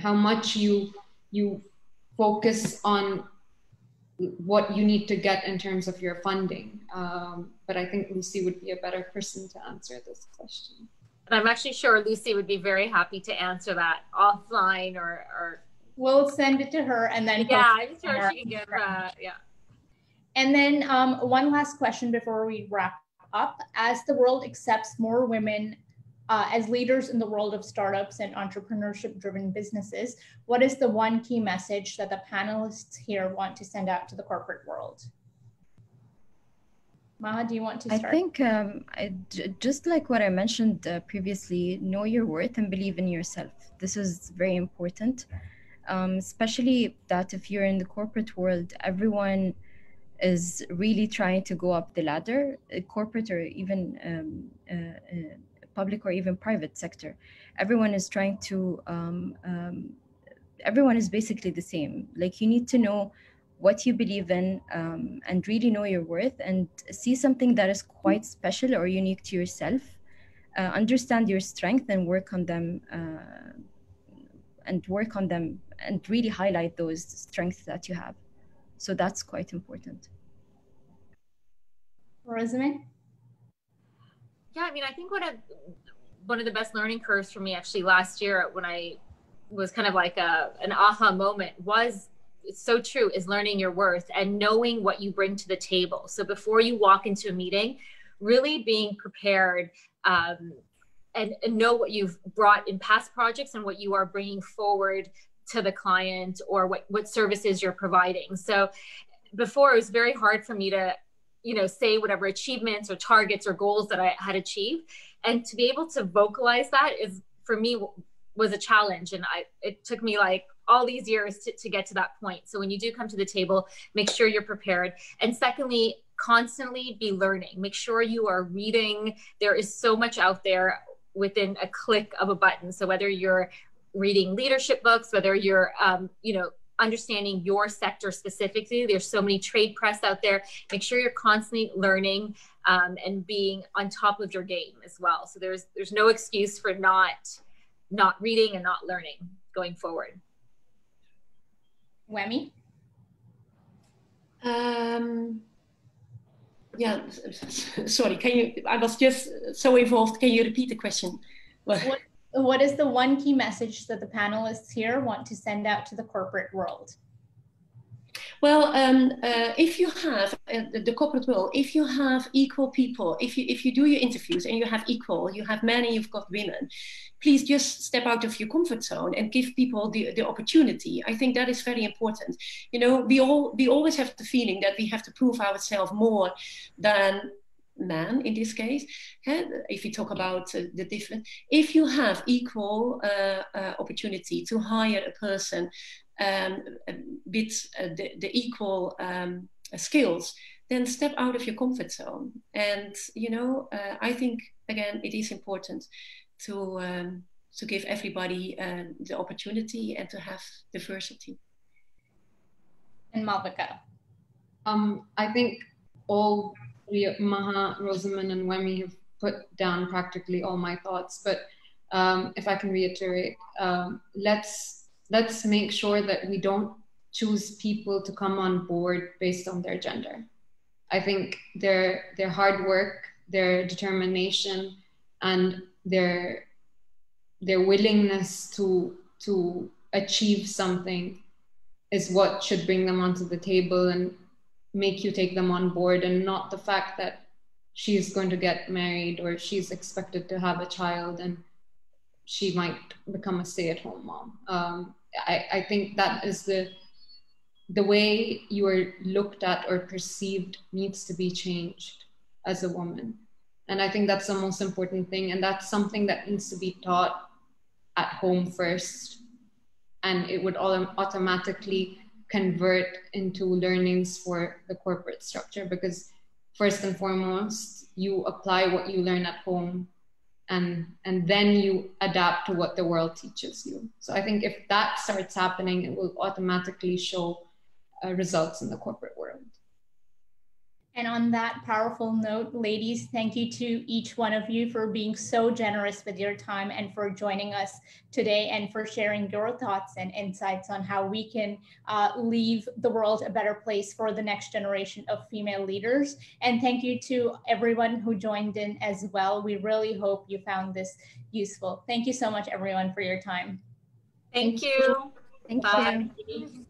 how much you focus on what you need to get in terms of your funding. But I think Lucy would be a better person to answer this question. And I'm actually sure Lucy would be very happy to answer that offline, or we'll send it to her, and then yeah, I'm sure she can give yeah. And then one last question before we wrap up. As the world accepts more women as leaders in the world of startups and entrepreneurship-driven businesses, what is the one key message that the panelists here want to send out to the corporate world? Maha, do you want to start? I think just like what I mentioned previously, know your worth and believe in yourself. This is very important, especially that if you're in the corporate world, everyone is really trying to go up the ladder, corporate or even public or even private sector. Everyone is trying to, everyone is basically the same. Like, you need to know what you believe in, and really know your worth, and see something that is quite special or unique to yourself. Understand your strength and work on them, and really highlight those strengths that you have. So that's quite important. Rosamund? Yeah, I mean, I think one of the best learning curves for me actually last year, when I was kind of like an aha moment, was, it's so true, is learning your worth and knowing what you bring to the table. So before you walk into a meeting, really being prepared, and know what you've brought in past projects and what you are bringing forward to the client, or what services you're providing. So before, it was very hard for me to, you know, say whatever achievements or targets or goals that I had achieved. And to be able to vocalize that is, for me, was a challenge. And it took me like all these years to get to that point. So when you do come to the table, make sure you're prepared. And secondly, constantly be learning. Make sure you are reading. There is so much out there within a click of a button. So whether you're reading leadership books, whether you're, you know, understanding your sector specifically, there's so many trade press out there. Make sure you're constantly learning, and being on top of your game as well. So there's no excuse for not reading and not learning going forward. Wemi? Yeah, sorry, I was just so involved. Can you repeat the question? What is the one key message that the panelists here want to send out to the corporate world? Well, if you have the corporate world, if you have equal people, if you do your interviews and you have equal, you have men and you've got women, please just step out of your comfort zone and give people the opportunity. I think that is very important. You know, we always have the feeling that we have to prove ourselves more than man in this case. If you talk about the different, if you have equal opportunity to hire a person with the equal skills, then step out of your comfort zone. And you know, I think again it is important to give everybody the opportunity and to have diversity. And Malvika? I think all Maha, Rosamund, and Wemi have put down practically all my thoughts. But if I can reiterate, let's make sure that we don't choose people to come on board based on their gender. I think their hard work, their determination, and their willingness to achieve something is what should bring them onto the table and make you take them on board, and not the fact that she's going to get married or she's expected to have a child and she might become a stay-at-home mom. I think that is the way you are looked at or perceived needs to be changed as a woman. And I think that's the most important thing. And that's something that needs to be taught at home first. And it would automatically convert into learnings for the corporate structure, because first and foremost, you apply what you learn at home, and then you adapt to what the world teaches you. So I think if that starts happening, it will automatically show results in the corporate world. And on that powerful note, ladies, thank you to each one of you for being so generous with your time and for joining us today and for sharing your thoughts and insights on how we can leave the world a better place for the next generation of female leaders. And thank you to everyone who joined in as well. We really hope you found this useful. Thank you so much, everyone, for your time. Thank you. Thank Bye. you.